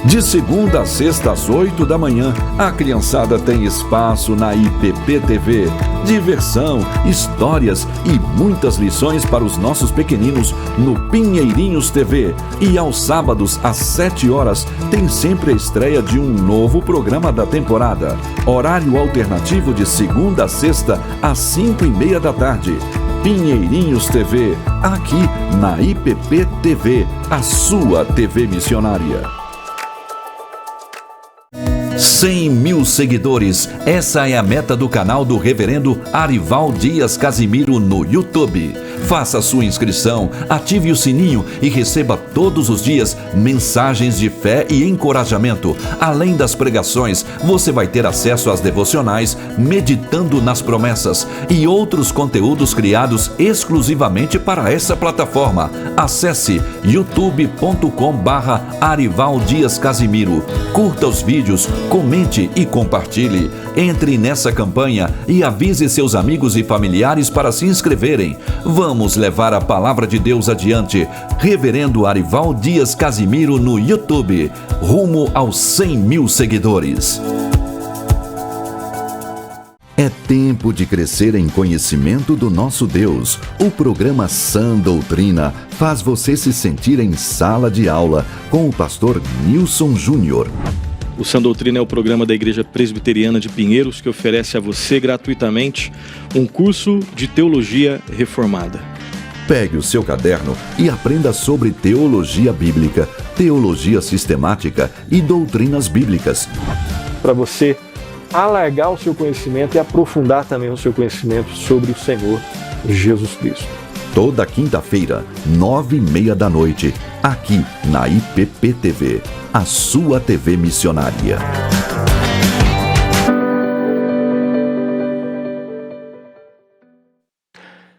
De segunda a sexta às 8 da manhã, a criançada tem espaço na IPPTV. Diversão, histórias e muitas lições para os nossos pequeninos no Pinheirinhos TV. E aos sábados, às 7 horas, tem sempre a estreia de um novo programa da temporada. Horário alternativo de segunda a sexta, às 5h30 da tarde. Pinheirinhos TV, aqui na IPPTV, a sua TV missionária. 100 mil seguidores, essa é a meta do canal do Reverendo Arival Dias Casimiro no YouTube. Faça sua inscrição, ative o sininho e receba todos os dias mensagens de fé e encorajamento. Além das pregações, você vai ter acesso às devocionais, meditando nas promessas e outros conteúdos criados exclusivamente para essa plataforma. Acesse youtube.com/Arival Dias Casimiro. Curta os vídeos, comente e compartilhe. Entre nessa campanha e avise seus amigos e familiares para se inscreverem. Vamos levar a palavra de Deus adiante. Reverendo Arival Dias Casimiro no YouTube, rumo aos 100 mil seguidores. É tempo de crescer em conhecimento do nosso Deus. O programa Sã Doutrina faz você se sentir em sala de aula com o pastor Nilson Júnior. O Sã Doutrina é o programa da Igreja Presbiteriana de Pinheiros que oferece a você gratuitamente um curso de teologia reformada. Pegue o seu caderno e aprenda sobre teologia bíblica, teologia sistemática e doutrinas bíblicas. Para você alargar o seu conhecimento e aprofundar também o seu conhecimento sobre o Senhor Jesus Cristo. Toda quinta-feira, 9h30 da noite, aqui na IPPTV, a sua TV missionária.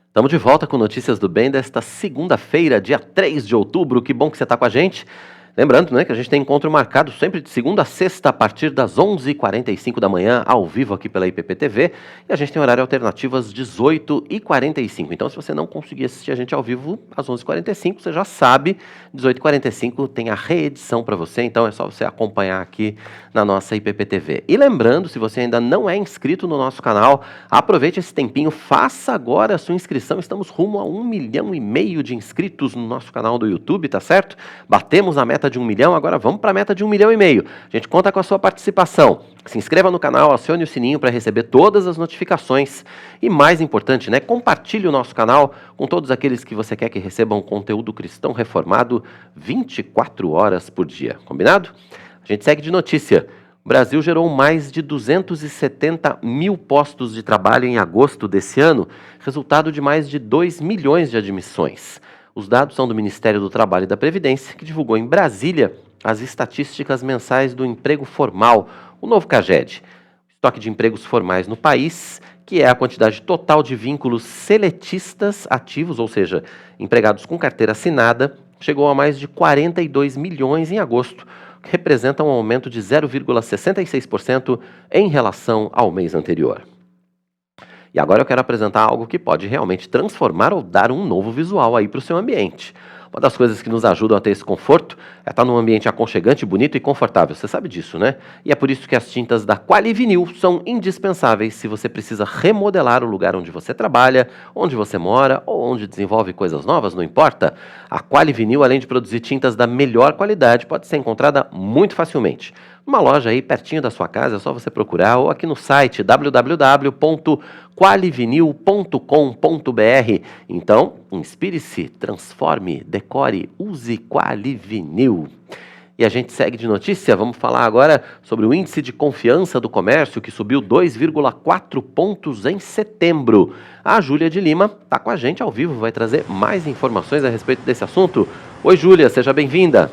Estamos de volta com Notícias do Bem desta segunda-feira, dia 3 de outubro. Que bom que você está com a gente. Lembrando, né, que a gente tem encontro marcado sempre de segunda a sexta, a partir das 11h45 da manhã, ao vivo aqui pela IPPTV. E a gente tem horário alternativo às 18h45. Então, se você não conseguir assistir a gente ao vivo às 11h45, você já sabe, 18h45 tem a reedição para você. Então, é só você acompanhar aqui na nossa IPPTV. E lembrando, se você ainda não é inscrito no nosso canal, aproveite esse tempinho, faça agora a sua inscrição. Estamos rumo a 1,5 milhão de inscritos no nosso canal do YouTube, tá certo? Batemos a meta de 1 milhão, agora vamos para a meta de 1,5 milhão. A gente conta com a sua participação. Se inscreva no canal, acione o sininho para receber todas as notificações e, mais importante, né, compartilhe o nosso canal com todos aqueles que você quer que recebam conteúdo cristão reformado 24 horas por dia. Combinado? A gente segue de notícia. O Brasil gerou mais de 270 mil postos de trabalho em agosto desse ano, resultado de mais de 2 milhões de admissões. Os dados são do Ministério do Trabalho e da Previdência, que divulgou em Brasília as estatísticas mensais do emprego formal, o novo CAGED. O estoque de empregos formais no país, que é a quantidade total de vínculos seletistas ativos, ou seja, empregados com carteira assinada, chegou a mais de 42 milhões em agosto, o que representa um aumento de 0,66% em relação ao mês anterior. E agora eu quero apresentar algo que pode realmente transformar ou dar um novo visual aí para o seu ambiente. Uma das coisas que nos ajudam a ter esse conforto é estar num ambiente aconchegante, bonito e confortável. Você sabe disso, né? E é por isso que as tintas da Qualivinil são indispensáveis se você precisa remodelar o lugar onde você trabalha, onde você mora ou onde desenvolve coisas novas, não importa. A Qualivinil, além de produzir tintas da melhor qualidade, pode ser encontrada muito facilmente. numa loja aí pertinho da sua casa, é só você procurar, ou aqui no site www.qualivinil.com.br. Então, inspire-se, transforme, decore, use Qualivinil. E a gente segue de notícia, vamos falar agora sobre o índice de confiança do comércio, que subiu 2,4 pontos em setembro. A Júlia de Lima está com a gente ao vivo, vai trazer mais informações a respeito desse assunto. Oi, Júlia, seja bem-vinda.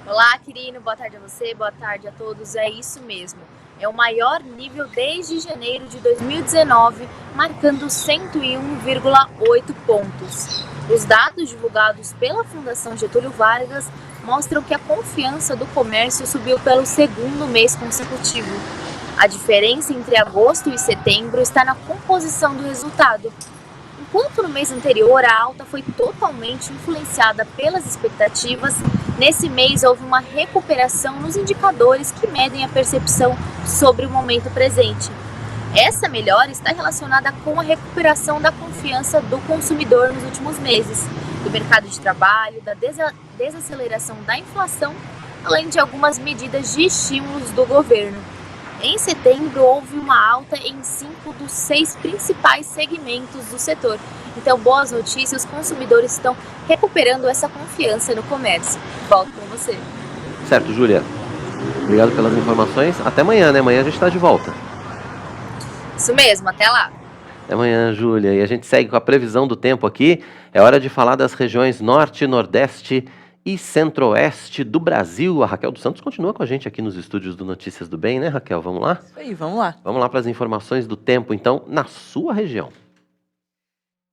Olá, Quirino, boa tarde a você, boa tarde a todos. É isso mesmo, é o maior nível desde janeiro de 2019, marcando 101,8 pontos. Os dados divulgados pela Fundação Getúlio Vargas mostram que a confiança do comércio subiu pelo segundo mês consecutivo. A diferença entre agosto e setembro está na composição do resultado. Enquanto no mês anterior a alta foi totalmente influenciada pelas expectativas, nesse mês houve uma recuperação nos indicadores que medem a percepção sobre o momento presente. Essa melhora está relacionada com a recuperação da confiança do consumidor nos últimos meses, do mercado de trabalho, da desaceleração da inflação, além de algumas medidas de estímulos do governo. Em setembro, houve uma alta em 5 dos 6 principais segmentos do setor. Então, boas notícias, os consumidores estão recuperando essa confiança no comércio. Volto com você. Certo, Júlia. Obrigado pelas informações. Até amanhã, né? Amanhã a gente está de volta. Isso mesmo, até lá. Até amanhã, Júlia. E a gente segue com a previsão do tempo aqui. É hora de falar das regiões Norte, Nordeste e Centro-Oeste do Brasil. A Raquel dos Santos continua com a gente aqui nos estúdios do Notícias do Bem, né, Raquel? Vamos lá? Isso aí, vamos lá. Vamos lá para as informações do tempo, então, na sua região.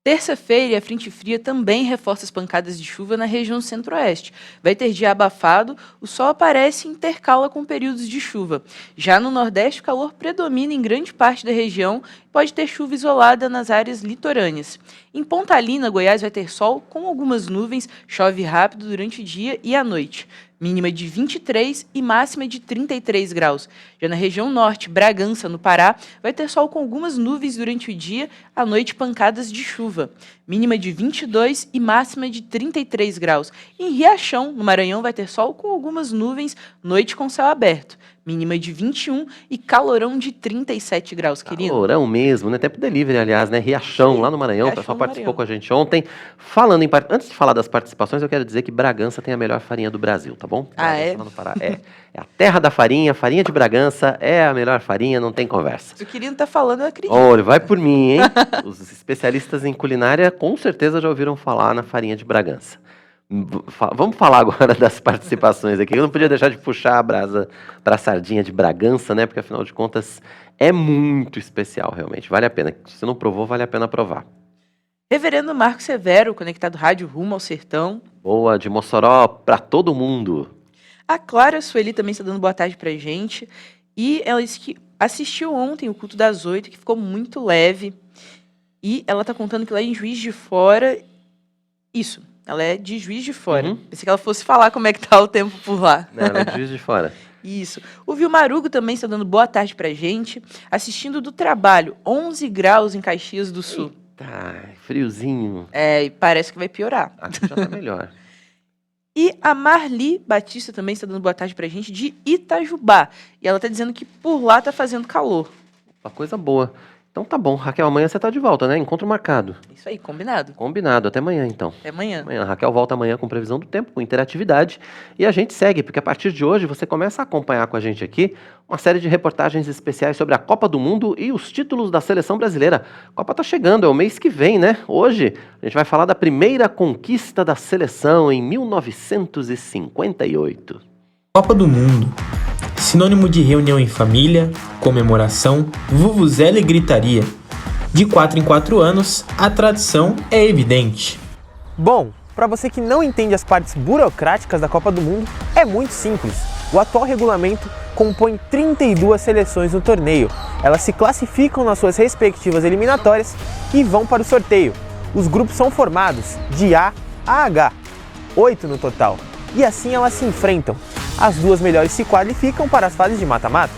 Terça-feira, a frente fria também reforça as pancadas de chuva na região centro-oeste. Vai ter dia abafado, o sol aparece e intercala com períodos de chuva. Já no nordeste, o calor predomina em grande parte da região e pode ter chuva isolada nas áreas litorâneas. Em Pontalina, Goiás, vai ter sol com algumas nuvens, chove rápido durante o dia e a noite. Mínima de 23 e máxima de 33 graus. Já na região norte, Bragança, no Pará, vai ter sol com algumas nuvens durante o dia, à noite pancadas de chuva. Mínima de 22 e máxima de 33 graus. Em Riachão, no Maranhão, vai ter sol com algumas nuvens, noite com céu aberto. Mínima de 21 e calorão de 37 graus, querido. Calorão mesmo, né? Tempo delivery, aliás, né? Riachão, lá no Maranhão. O pessoal participou com a gente ontem. Antes de falar das participações, eu quero dizer que Bragança tem a melhor farinha do Brasil, tá bom? Ah, é? Lá no Pará. É a terra da farinha de Bragança é a melhor farinha, não tem conversa. Se o querido tá falando, eu acredito. Olha, vai por mim, hein? Os especialistas em culinária com certeza já ouviram falar na farinha de Bragança. Vamos falar agora das participações aqui. Eu não podia deixar de puxar a brasa para a sardinha de Bragança, né? Porque afinal de contas é muito especial, realmente. Vale a pena. Se você não provou, vale a pena provar. Reverendo Marco Severo, conectado rádio rumo ao sertão. Boa, de Mossoró para todo mundo. A Clara Sueli também está dando boa tarde pra gente. E ela disse que assistiu ontem o culto das 8, que ficou muito leve. E ela tá contando que lá em Juiz de Fora... Isso. Ela é de Juiz de Fora. Pensei que ela fosse falar como é que tá o tempo por lá. Não, ela é de Juiz de Fora. Isso. O Vilmarugo também está dando boa tarde pra gente. Assistindo do trabalho. 11 graus em Caxias do Sul. Tá, friozinho. É, e parece que vai piorar. Aqui já tá melhor. E a Marli Batista também está dando boa tarde pra gente de Itajubá. E ela tá dizendo que por lá tá fazendo calor. Uma coisa boa. Então tá bom, Raquel, amanhã você tá de volta, né? Encontro marcado. Isso aí, combinado. Combinado, até amanhã então. Até amanhã. A Raquel volta amanhã com previsão do tempo, com interatividade. E a gente segue, porque a partir de hoje você começa a acompanhar com a gente aqui uma série de reportagens especiais sobre a Copa do Mundo e os títulos da seleção brasileira. A Copa tá chegando, é o mês que vem, né? Hoje a gente vai falar da primeira conquista da seleção em 1958. Copa do Mundo. Sinônimo de reunião em família, comemoração, vuvuzela e gritaria. De 4 em 4 anos, a tradição é evidente. Bom, para você que não entende as partes burocráticas da Copa do Mundo, é muito simples. O atual regulamento compõe 32 seleções no torneio. Elas se classificam nas suas respectivas eliminatórias e vão para o sorteio. Os grupos são formados de A a H, 8 no total, e assim elas se enfrentam. As duas melhores se qualificam para as fases de mata-mata.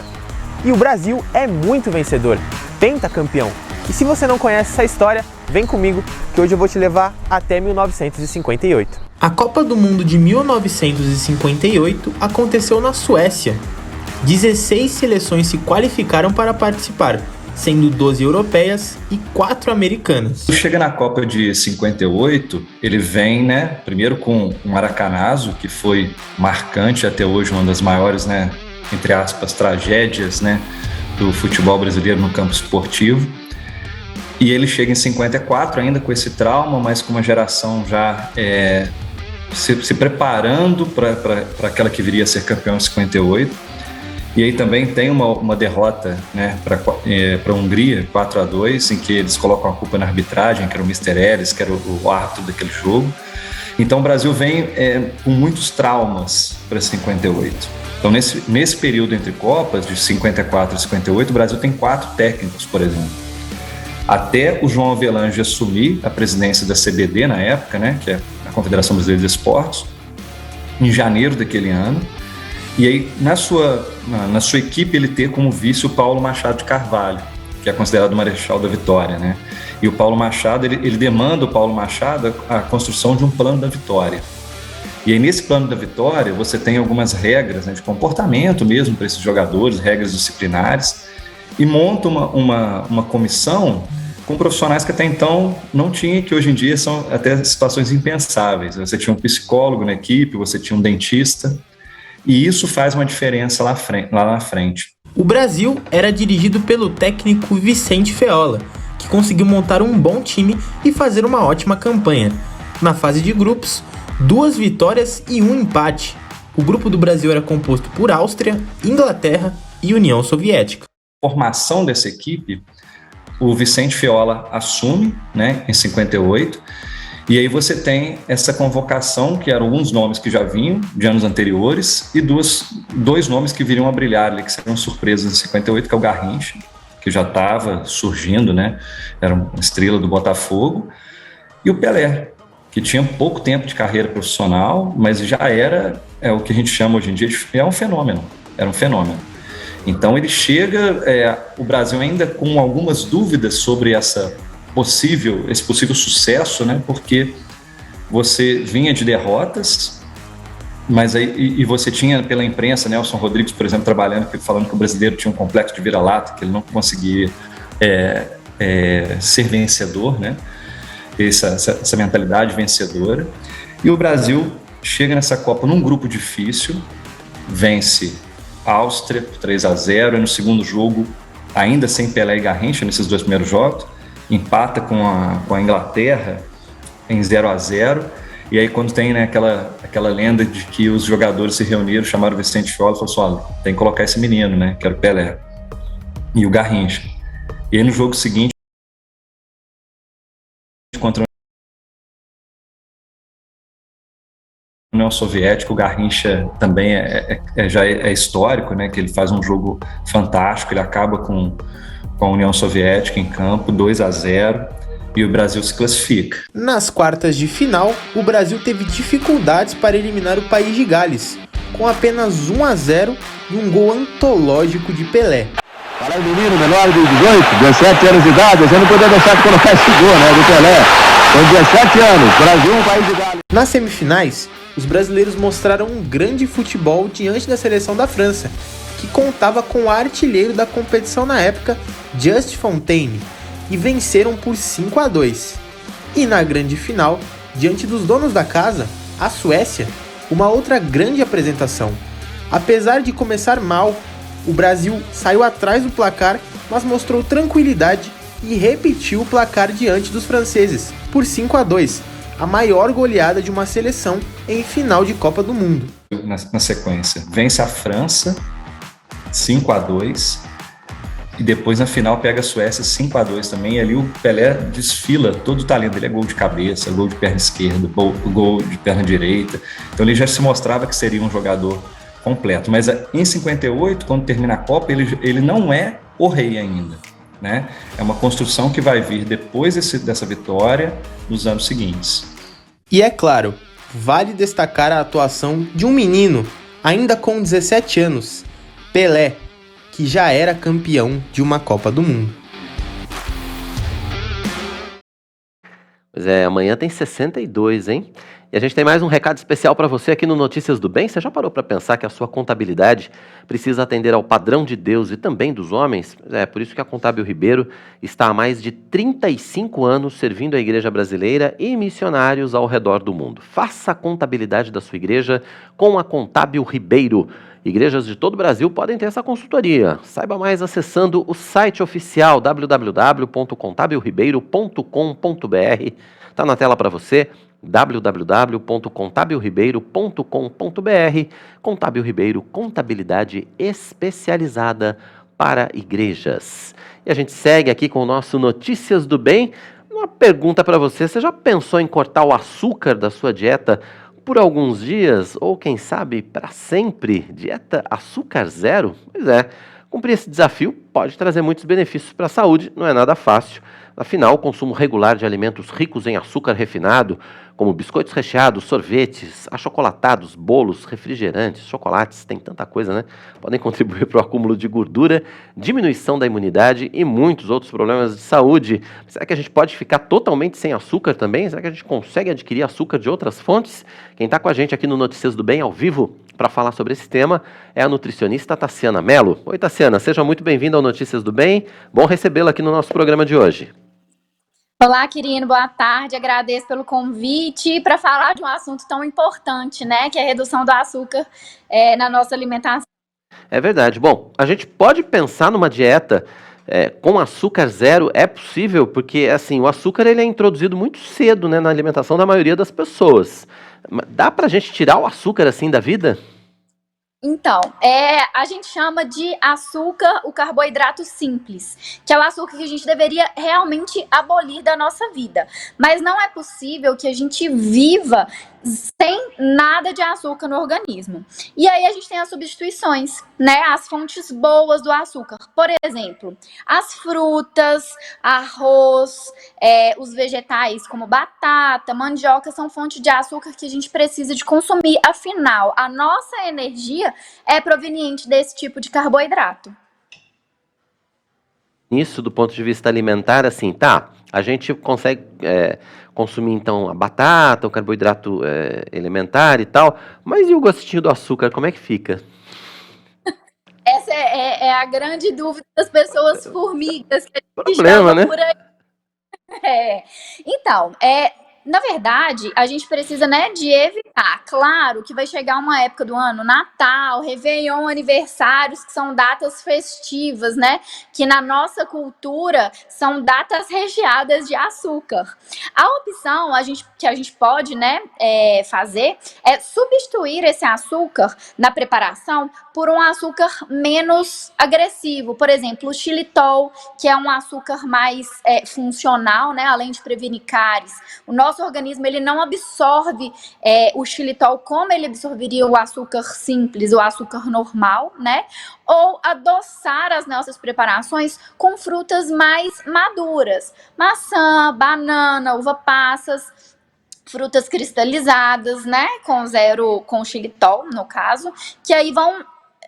E o Brasil é muito vencedor, pentacampeão. E se você não conhece essa história, vem comigo que hoje eu vou te levar até 1958. A Copa do Mundo de 1958 aconteceu na Suécia. 16 seleções se qualificaram para participar, sendo 12 europeias e 4 americanas. Chega na Copa de 58, ele vem, né, primeiro com o Maracanazo, que foi marcante até hoje, uma das maiores, né, entre aspas, tragédias, né, do futebol brasileiro no campo esportivo. E ele chega em 54 ainda com esse trauma, mas com uma geração já se preparando para aquela que viria a ser campeão em 58. E aí também tem uma derrota, né, para a Hungria, 4-2, em que eles colocam a culpa na arbitragem, que era o Mr. Ellis, que era o árbitro daquele jogo. Então o Brasil vem com muitos traumas para 58. Então nesse período entre Copas, de 54 e 58, o Brasil tem 4 técnicos, por exemplo. Até o João Avelange assumir a presidência da CBD na época, né, que é a Confederação Brasileira de Esportes, em janeiro daquele ano. E aí, na sua equipe, ele ter como vice o Paulo Machado de Carvalho, que é considerado o Marechal da Vitória, né? E o Paulo Machado, ele demanda o Paulo Machado a construção de um plano da vitória. E aí, nesse plano da vitória, você tem algumas regras, né, de comportamento mesmo para esses jogadores, regras disciplinares, e monta uma comissão com profissionais que até então não tinha, que hoje em dia são até situações impensáveis. Você tinha um psicólogo na equipe, você tinha um dentista, e isso faz uma diferença lá na frente. O Brasil era dirigido pelo técnico Vicente Feola, que conseguiu montar um bom time e fazer uma ótima campanha. Na fase de grupos, 2 vitórias e 1 empate. O grupo do Brasil era composto por Áustria, Inglaterra e União Soviética. A formação dessa equipe, o Vicente Feola assume, né, em 58, e aí você tem essa convocação, que eram alguns nomes que já vinham de anos anteriores, e dois nomes que viriam a brilhar ali, que seriam surpresas em 58, que é o Garrincha, que já estava surgindo, né? Era uma estrela do Botafogo, e o Pelé, que tinha pouco tempo de carreira profissional, mas já era o que a gente chama hoje em dia de era um fenômeno. Então ele chega, o Brasil ainda com algumas dúvidas sobre esse possível sucesso, né? Porque você vinha de derrotas, mas aí você tinha pela imprensa, Nelson Rodrigues, por exemplo, falando que o brasileiro tinha um complexo de vira-lata, que ele não conseguia ser vencedor, né? Essa mentalidade vencedora. E o Brasil chega nessa Copa num grupo difícil, vence a Áustria por 3-0, e no segundo jogo, ainda sem Pelé e Garrincha, nesses 2 primeiros jogos, empata com a Inglaterra em 0-0, e aí quando tem, né, aquela lenda de que os jogadores se reuniram, chamaram o Vicente Feola e falaram assim, tem que colocar esse menino, né, que era o Pelé, e o Garrincha. E aí no jogo seguinte, contra a União Soviética, o Garrincha também já é histórico, né, que ele faz um jogo fantástico, ele acaba com a União Soviética em campo, 2-0, e o Brasil se classifica. Nas quartas de final, o Brasil teve dificuldades para eliminar o País de Gales, com apenas 1-0 e um gol antológico de Pelé. Para o menino menor de 18, 17 anos de idade, você não podia deixar de colocar esse gol, né, do Pelé. Com 17 anos, Brasil, País de Gales. Nas semifinais, os brasileiros mostraram um grande futebol diante da seleção da França, que contava com o artilheiro da competição na época, Just Fontaine, e venceram por 5-2. E na grande final, diante dos donos da casa, a Suécia, uma outra grande apresentação. Apesar de começar mal, o Brasil saiu atrás do placar, mas mostrou tranquilidade e repetiu o placar diante dos franceses, por 5-2, a maior goleada de uma seleção em final de Copa do Mundo. Na sequência, vence a França, 5-2, e depois na final pega a Suécia 5-2 também, e ali o Pelé desfila todo o talento, ele é gol de cabeça, gol de perna esquerda, gol de perna direita, então ele já se mostrava que seria um jogador completo, mas em 58, quando termina a Copa, ele não é o rei ainda, né? É uma construção que vai vir depois dessa vitória nos anos seguintes. E é claro, vale destacar a atuação de um menino, ainda com 17 anos, Pelé, que já era campeão de uma Copa do Mundo. Pois é, amanhã tem 62, hein? E a gente tem mais um recado especial para você aqui no Notícias do Bem. Você já parou para pensar que a sua contabilidade precisa atender ao padrão de Deus e também dos homens? É por isso que a Contábil Ribeiro está há mais de 35 anos servindo a igreja brasileira e missionários ao redor do mundo. Faça a contabilidade da sua igreja com a Contábil Ribeiro. Igrejas de todo o Brasil podem ter essa consultoria. Saiba mais acessando o site oficial www.contabilribeiro.com.br. Está na tela para você, www.contabilribeiro.com.br. Contábil Ribeiro, contabilidade especializada para igrejas. E a gente segue aqui com o nosso Notícias do Bem. Uma pergunta para você: você já pensou em cortar o açúcar da sua dieta por alguns dias, ou quem sabe para sempre? Dieta açúcar zero? Pois é, cumprir esse desafio pode trazer muitos benefícios para a saúde, não é nada fácil. Afinal, o consumo regular de alimentos ricos em açúcar refinado, como biscoitos recheados, sorvetes, achocolatados, bolos, refrigerantes, chocolates, tem tanta coisa, né? Podem contribuir para o acúmulo de gordura, diminuição da imunidade e muitos outros problemas de saúde. Será que a gente pode ficar totalmente sem açúcar também? Será que a gente consegue adquirir açúcar de outras fontes? Quem está com a gente aqui no Notícias do Bem, ao vivo, para falar sobre esse tema, é a nutricionista Tassiana Mello. Oi, Tassiana, seja muito bem-vinda ao Notícias do Bem. Bom recebê-la aqui no nosso programa de hoje. Olá, Quirino, boa tarde. Agradeço pelo convite para falar de um assunto tão importante, né, que é a redução do açúcar na nossa alimentação. É verdade. Bom, a gente pode pensar numa dieta com açúcar zero, é possível, porque assim, o açúcar ele é introduzido muito cedo, né, na alimentação da maioria das pessoas. Dá pra gente tirar o açúcar assim da vida? Então, a gente chama de açúcar o carboidrato simples, que é o açúcar que a gente deveria realmente abolir da nossa vida. Mas não é possível que a gente viva sem nada de açúcar no organismo. E aí a gente tem as substituições, né? As fontes boas do açúcar. Por exemplo, as frutas, arroz, os vegetais como batata, mandioca são fonte de açúcar que a gente precisa de consumir. Afinal, a nossa energia é proveniente desse tipo de carboidrato. Isso, do ponto de vista alimentar, assim, tá, a gente consegue consumir, então, a batata, o carboidrato elementar e tal, mas e o gostinho do açúcar, como é que fica? Essa é a grande dúvida das pessoas formigas que a gente Problema, chama né? por aí. Então, na verdade, a gente precisa, né, de evitar. Claro que vai chegar uma época do ano, Natal, Réveillon, aniversários, que são datas festivas, né, que na nossa cultura são datas recheadas de açúcar. A opção que a gente pode, né, fazer é substituir esse açúcar na preparação por um açúcar menos agressivo. Por exemplo, o xilitol, que é um açúcar mais funcional, né, além de prevenir cáries. O nosso organismo ele não absorve o xilitol como ele absorveria o açúcar simples, o açúcar normal, né? Ou adoçar as nossas preparações com frutas mais maduras. Maçã, banana, uva passas, frutas cristalizadas, né? Com xilitol, no caso, que aí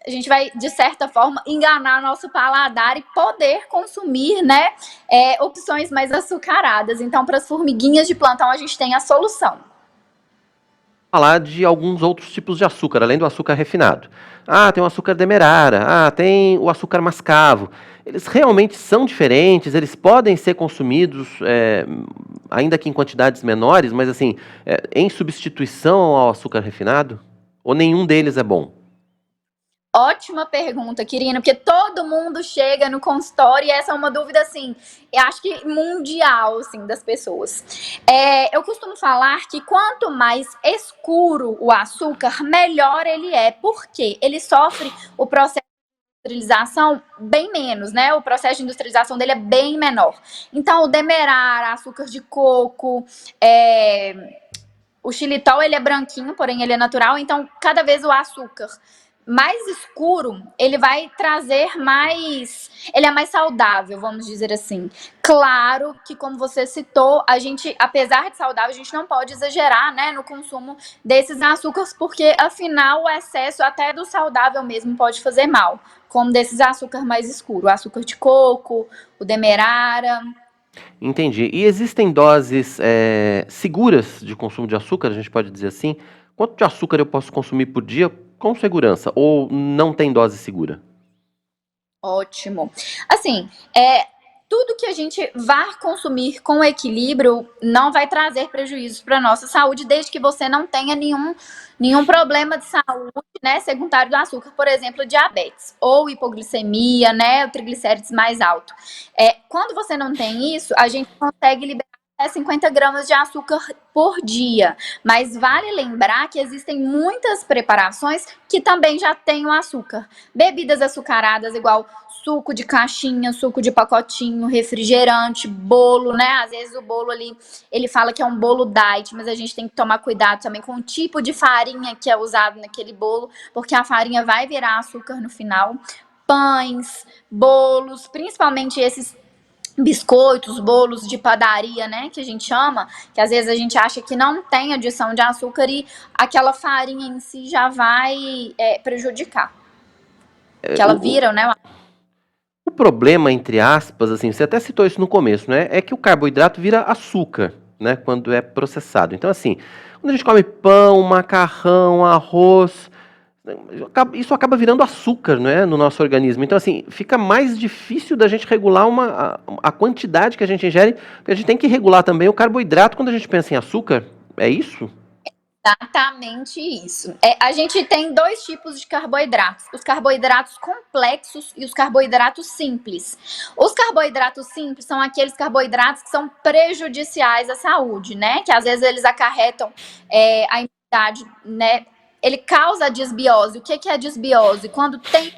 a gente vai, de certa forma, enganar nosso paladar e poder consumir, né, opções mais açucaradas. Então, para as formiguinhas de plantão, a gente tem a solução. Falar de alguns outros tipos de açúcar, além do açúcar refinado. Ah, tem o açúcar demerara, tem o açúcar mascavo. Eles realmente são diferentes, eles podem ser consumidos, ainda que em quantidades menores, mas assim, em substituição ao açúcar refinado? Ou nenhum deles é bom? Ótima pergunta, Quirino, porque todo mundo chega no consultório e essa é uma dúvida, assim, eu acho que mundial, assim, das pessoas. Eu costumo falar que quanto mais escuro o açúcar, melhor ele é, porque ele sofre o processo de industrialização bem menos, né? O processo de industrialização dele é bem menor. Então, o demerara, açúcar de coco, o xilitol, ele é branquinho, porém ele é natural, então cada vez o açúcar mais escuro, ele vai trazer mais... Ele é mais saudável, vamos dizer assim. Claro que, como você citou, a gente, apesar de saudável, a gente não pode exagerar, né, no consumo desses açúcares, porque, afinal, o excesso até do saudável mesmo pode fazer mal, como desses açúcar mais escuro, o açúcar de coco, o demerara. Entendi. E existem doses seguras de consumo de açúcar, a gente pode dizer assim? Quanto de açúcar eu posso consumir por dia com segurança? Ou não tem dose segura? Ótimo. Assim, tudo que a gente vá consumir com equilíbrio não vai trazer prejuízos para a nossa saúde, desde que você não tenha nenhum problema de saúde, né, secundário do açúcar, por exemplo, diabetes ou hipoglicemia, né, triglicérides mais alto. Quando você não tem isso, a gente consegue liberar até 50 gramas de açúcar por dia, mas vale lembrar que existem muitas preparações que também já têm o açúcar. Bebidas açucaradas igual suco de caixinha, suco de pacotinho, refrigerante, bolo, né? Às vezes o bolo ali, ele fala que é um bolo diet, mas a gente tem que tomar cuidado também com o tipo de farinha que é usado naquele bolo, porque a farinha vai virar açúcar no final. Pães, bolos, principalmente esses biscoitos, bolos de padaria, né, que a gente chama, que às vezes a gente acha que não tem adição de açúcar e aquela farinha em si já vai prejudicar. Que ela vira, né? O problema, entre aspas, assim, você até citou isso no começo, né? É que o carboidrato vira açúcar, né? Quando é processado. Então, assim, quando a gente come pão, macarrão, arroz, isso acaba virando açúcar, né, no nosso organismo. Então, assim, fica mais difícil da gente regular a quantidade que a gente ingere, porque a gente tem que regular também o carboidrato quando a gente pensa em açúcar. É isso? Exatamente isso. A gente tem dois tipos de carboidratos: os carboidratos complexos e os carboidratos simples. Os carboidratos simples são aqueles carboidratos que são prejudiciais à saúde, né? Que às vezes eles acarretam a imunidade, né? Ele causa a disbiose. O que é a disbiose? Quando tem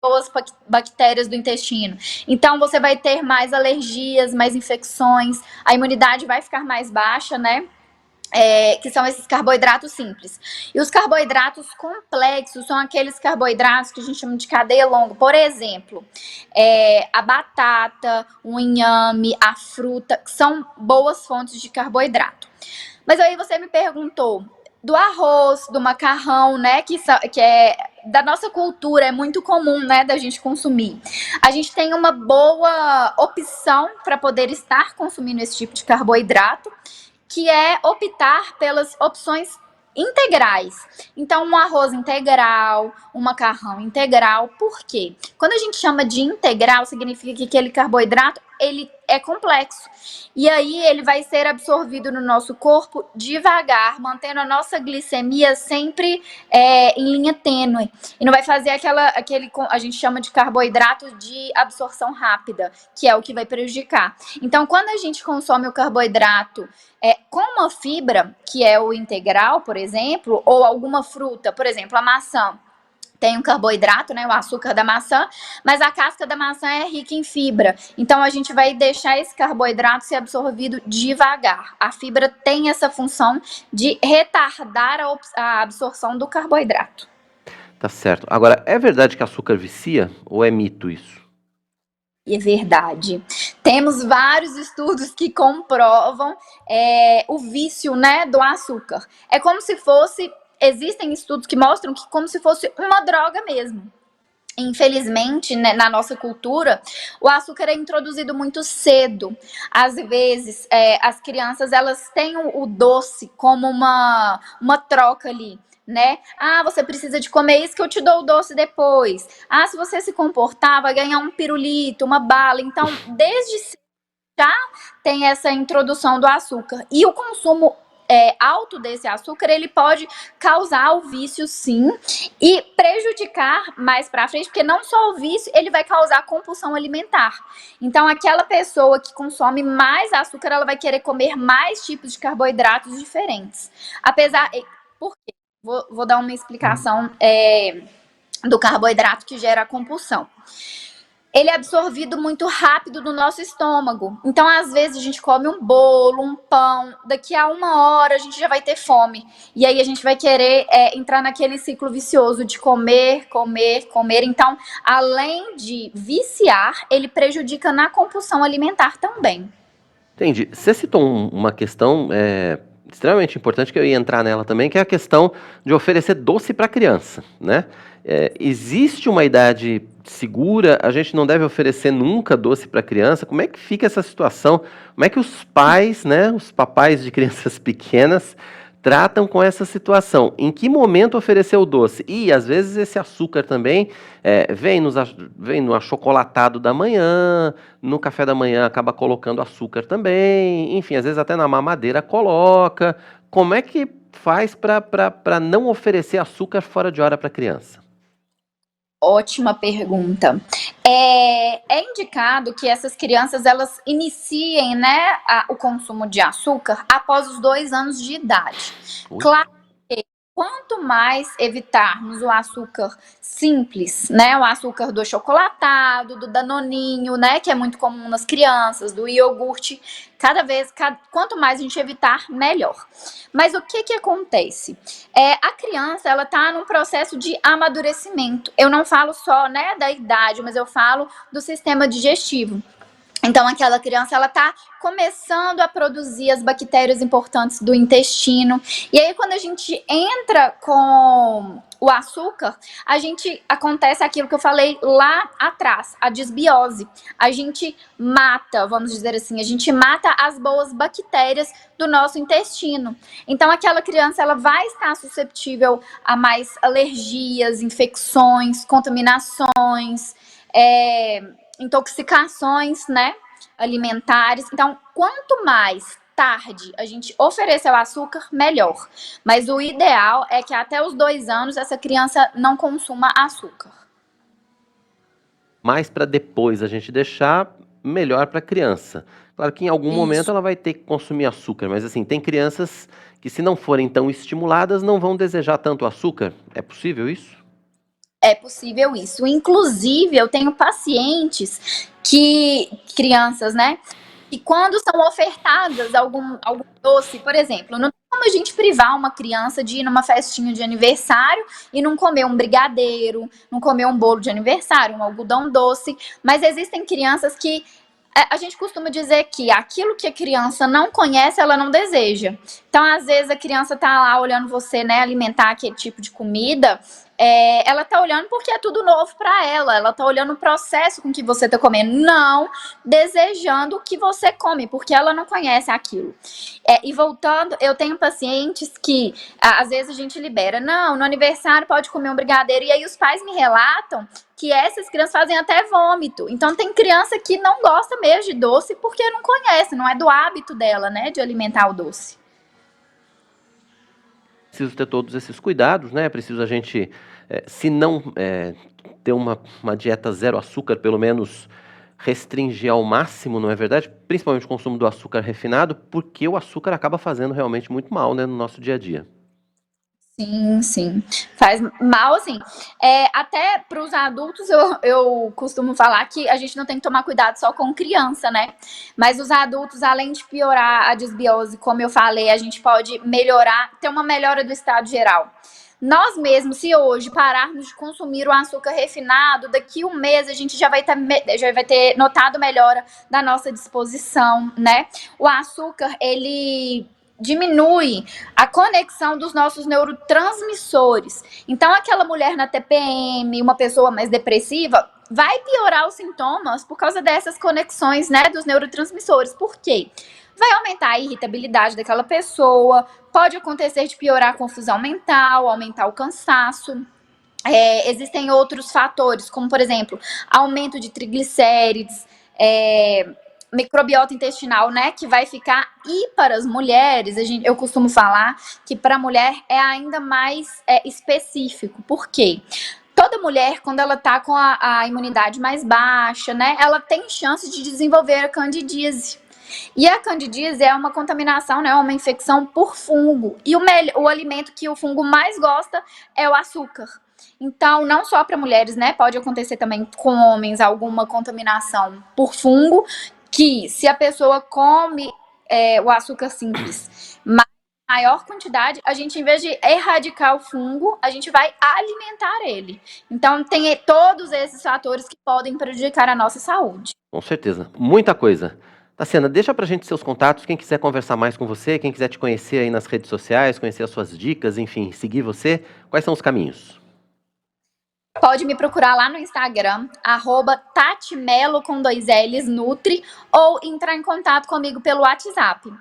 boas bactérias do intestino. Então você vai ter mais alergias, mais infecções, a imunidade vai ficar mais baixa, né? Que são esses carboidratos simples. E os carboidratos complexos são aqueles carboidratos que a gente chama de cadeia longa. Por exemplo, a batata, o inhame, a fruta, que são boas fontes de carboidrato. Mas aí você me perguntou do arroz, do macarrão, né, que é da nossa cultura, é muito comum, né, da gente consumir. A gente tem uma boa opção para poder estar consumindo esse tipo de carboidrato, que é optar pelas opções integrais. Então, um arroz integral, um macarrão integral. Por quê? Quando a gente chama de integral, significa que aquele carboidrato, ele é complexo. E aí, ele vai ser absorvido no nosso corpo devagar, mantendo a nossa glicemia sempre em linha tênue. E não vai fazer aquele, a gente chama de carboidrato de absorção rápida, que é o que vai prejudicar. Então, quando a gente consome o carboidrato com uma fibra, que é o integral, por exemplo, ou alguma fruta, por exemplo, a maçã, tem um carboidrato, né, o açúcar da maçã, mas a casca da maçã é rica em fibra. Então, a gente vai deixar esse carboidrato ser absorvido devagar. A fibra tem essa função de retardar a absorção do carboidrato. Tá certo. Agora, é verdade que açúcar vicia ou é mito isso? É verdade. Temos vários estudos que comprovam o vício, né, do açúcar. É como se fosse... Existem estudos que mostram que como se fosse uma droga mesmo. Infelizmente, né, na nossa cultura, o açúcar é introduzido muito cedo. Às vezes, as crianças elas têm o doce como uma troca ali, né? Ah, você precisa de comer isso que eu te dou o doce depois. Ah, se você se comportar, vai ganhar um pirulito, uma bala. Então, desde cedo já tem essa introdução do açúcar. E o consumo alto desse açúcar, ele pode causar o vício, sim, e prejudicar mais pra frente, porque não só o vício, ele vai causar compulsão alimentar. Então, aquela pessoa que consome mais açúcar, ela vai querer comer mais tipos de carboidratos diferentes. Por quê? Vou dar uma explicação do carboidrato que gera a compulsão. Ele é absorvido muito rápido no nosso estômago. Então, às vezes, a gente come um bolo, um pão, daqui a 1 hora a gente já vai ter fome. E aí a gente vai querer entrar naquele ciclo vicioso de comer, comer, comer. Então, além de viciar, ele prejudica na compulsão alimentar também. Entendi. Você citou uma questão extremamente importante, que eu ia entrar nela também, que é a questão de oferecer doce para a criança, né? Existe uma idade segura, a gente não deve oferecer nunca doce para a criança. Como é que fica essa situação? Como é que os pais, né, os papais de crianças pequenas, tratam com essa situação? Em que momento oferecer o doce? E, às vezes, esse açúcar também vem no achocolatado da manhã, no café da manhã acaba colocando açúcar também, enfim, às vezes até na mamadeira coloca. Como é que faz para não oferecer açúcar fora de hora para a criança? Ótima pergunta. É indicado que essas crianças elas iniciem, né, o consumo de açúcar após os 2 anos de idade. Claro que quanto mais evitarmos o açúcar simples, né, o açúcar do chocolatado, do danoninho, né, que é muito comum nas crianças, do iogurte, quanto mais a gente evitar, melhor. Mas o que acontece? A criança, ela tá num processo de amadurecimento. Eu não falo só, né, da idade, mas eu falo do sistema digestivo. Então, aquela criança, ela tá começando a produzir as bactérias importantes do intestino. E aí, quando a gente entra com o açúcar, acontece aquilo que eu falei lá atrás, a desbiose. A gente mata, vamos dizer assim, a gente mata as boas bactérias do nosso intestino. Então, aquela criança, ela vai estar suscetível a mais alergias, infecções, contaminações, intoxicações, né, alimentares. Então, quanto mais tarde a gente oferecer o açúcar, melhor. Mas o ideal é que até os 2 anos essa criança não consuma açúcar. Mais para depois a gente deixar, melhor para a criança. Claro que em algum momento ela vai ter que consumir açúcar, mas assim, tem crianças que, se não forem tão estimuladas, não vão desejar tanto açúcar. É possível isso? É possível isso. Inclusive, eu tenho pacientes crianças, né, que quando são ofertadas algum doce, por exemplo, não tem como a gente privar uma criança de ir numa festinha de aniversário e não comer um brigadeiro, não comer um bolo de aniversário, um algodão doce, mas existem crianças que a gente costuma dizer que aquilo que a criança não conhece, ela não deseja. Então, às vezes, a criança tá lá olhando você, né, alimentar aquele tipo de comida, ela tá olhando porque é tudo novo para ela tá olhando o processo com que você tá comendo, não desejando o que você come, porque ela não conhece aquilo. E voltando, eu tenho pacientes que, às vezes a gente libera, não, no aniversário pode comer um brigadeiro, e aí os pais me relatam que essas crianças fazem até vômito. Então tem criança que não gosta mesmo de doce porque não conhece, não é do hábito dela, né, de alimentar o doce. Preciso ter todos esses cuidados, né? É preciso a gente, se não ter uma dieta zero açúcar, pelo menos restringir ao máximo, não é verdade? Principalmente o consumo do açúcar refinado, porque o açúcar acaba fazendo realmente muito mal, né, no nosso dia a dia. Sim. Faz mal, assim. Até para os adultos, eu costumo falar que a gente não tem que tomar cuidado só com criança, né? Mas os adultos, além de piorar a desbiose, como eu falei, a gente pode ter uma melhora do estado geral. Nós mesmos, se hoje pararmos de consumir o açúcar refinado, daqui um mês a gente já vai ter notado melhora da nossa disposição, né? O açúcar, ele diminui a conexão dos nossos neurotransmissores. Então, aquela mulher na TPM, uma pessoa mais depressiva, vai piorar os sintomas por causa dessas conexões, né, dos neurotransmissores. Por quê? Vai aumentar a irritabilidade daquela pessoa, pode acontecer de piorar a confusão mental, aumentar o cansaço. Existem outros fatores, como, por exemplo, aumento de triglicérides, microbiota intestinal, né, que vai ficar. E para as mulheres, eu costumo falar que para a mulher é ainda mais específico. Por quê? Toda mulher, quando ela tá com a imunidade mais baixa, né, ela tem chance de desenvolver a candidíase. E a candidíase é uma contaminação, né, uma infecção por fungo. E o alimento que o fungo mais gosta é o açúcar. Então, não só para mulheres, né, pode acontecer também com homens alguma contaminação por fungo, que se a pessoa come o açúcar simples, maior quantidade, a gente, em vez de erradicar o fungo, a gente vai alimentar ele. Então, tem todos esses fatores que podem prejudicar a nossa saúde. Com certeza. Muita coisa. Tassiana, deixa pra gente seus contatos, quem quiser conversar mais com você, quem quiser te conhecer aí nas redes sociais, conhecer as suas dicas, enfim, seguir você, quais são os caminhos? Pode me procurar lá no Instagram, @tatimelo com 2 L's, Nutri, ou entrar em contato comigo pelo WhatsApp,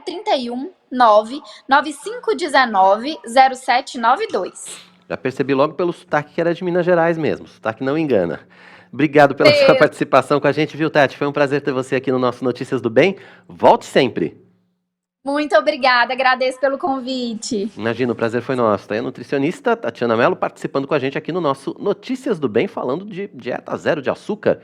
031 99519 0792. Já percebi logo pelo sotaque que era de Minas Gerais mesmo, sotaque não engana. Obrigado pela sua participação com a gente, viu, Tati? Foi um prazer ter você aqui no nosso Notícias do Bem. Volte sempre. Muito obrigada, agradeço pelo convite. Imagina, o prazer foi nosso. Tá aí a nutricionista Tatiana Mello participando com a gente aqui no nosso Notícias do Bem, falando de dieta zero de açúcar.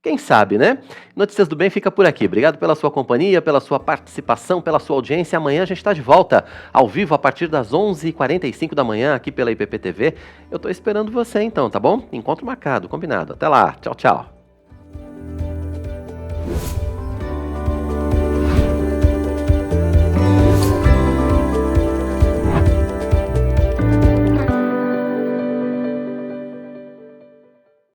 Quem sabe, né? Notícias do Bem fica por aqui. Obrigado pela sua companhia, pela sua participação, pela sua audiência. Amanhã a gente está de volta, ao vivo, a partir das 11h45 da manhã, aqui pela IPP TV. Eu tô esperando você então, tá bom? Encontro marcado, combinado. Até lá. Tchau, tchau.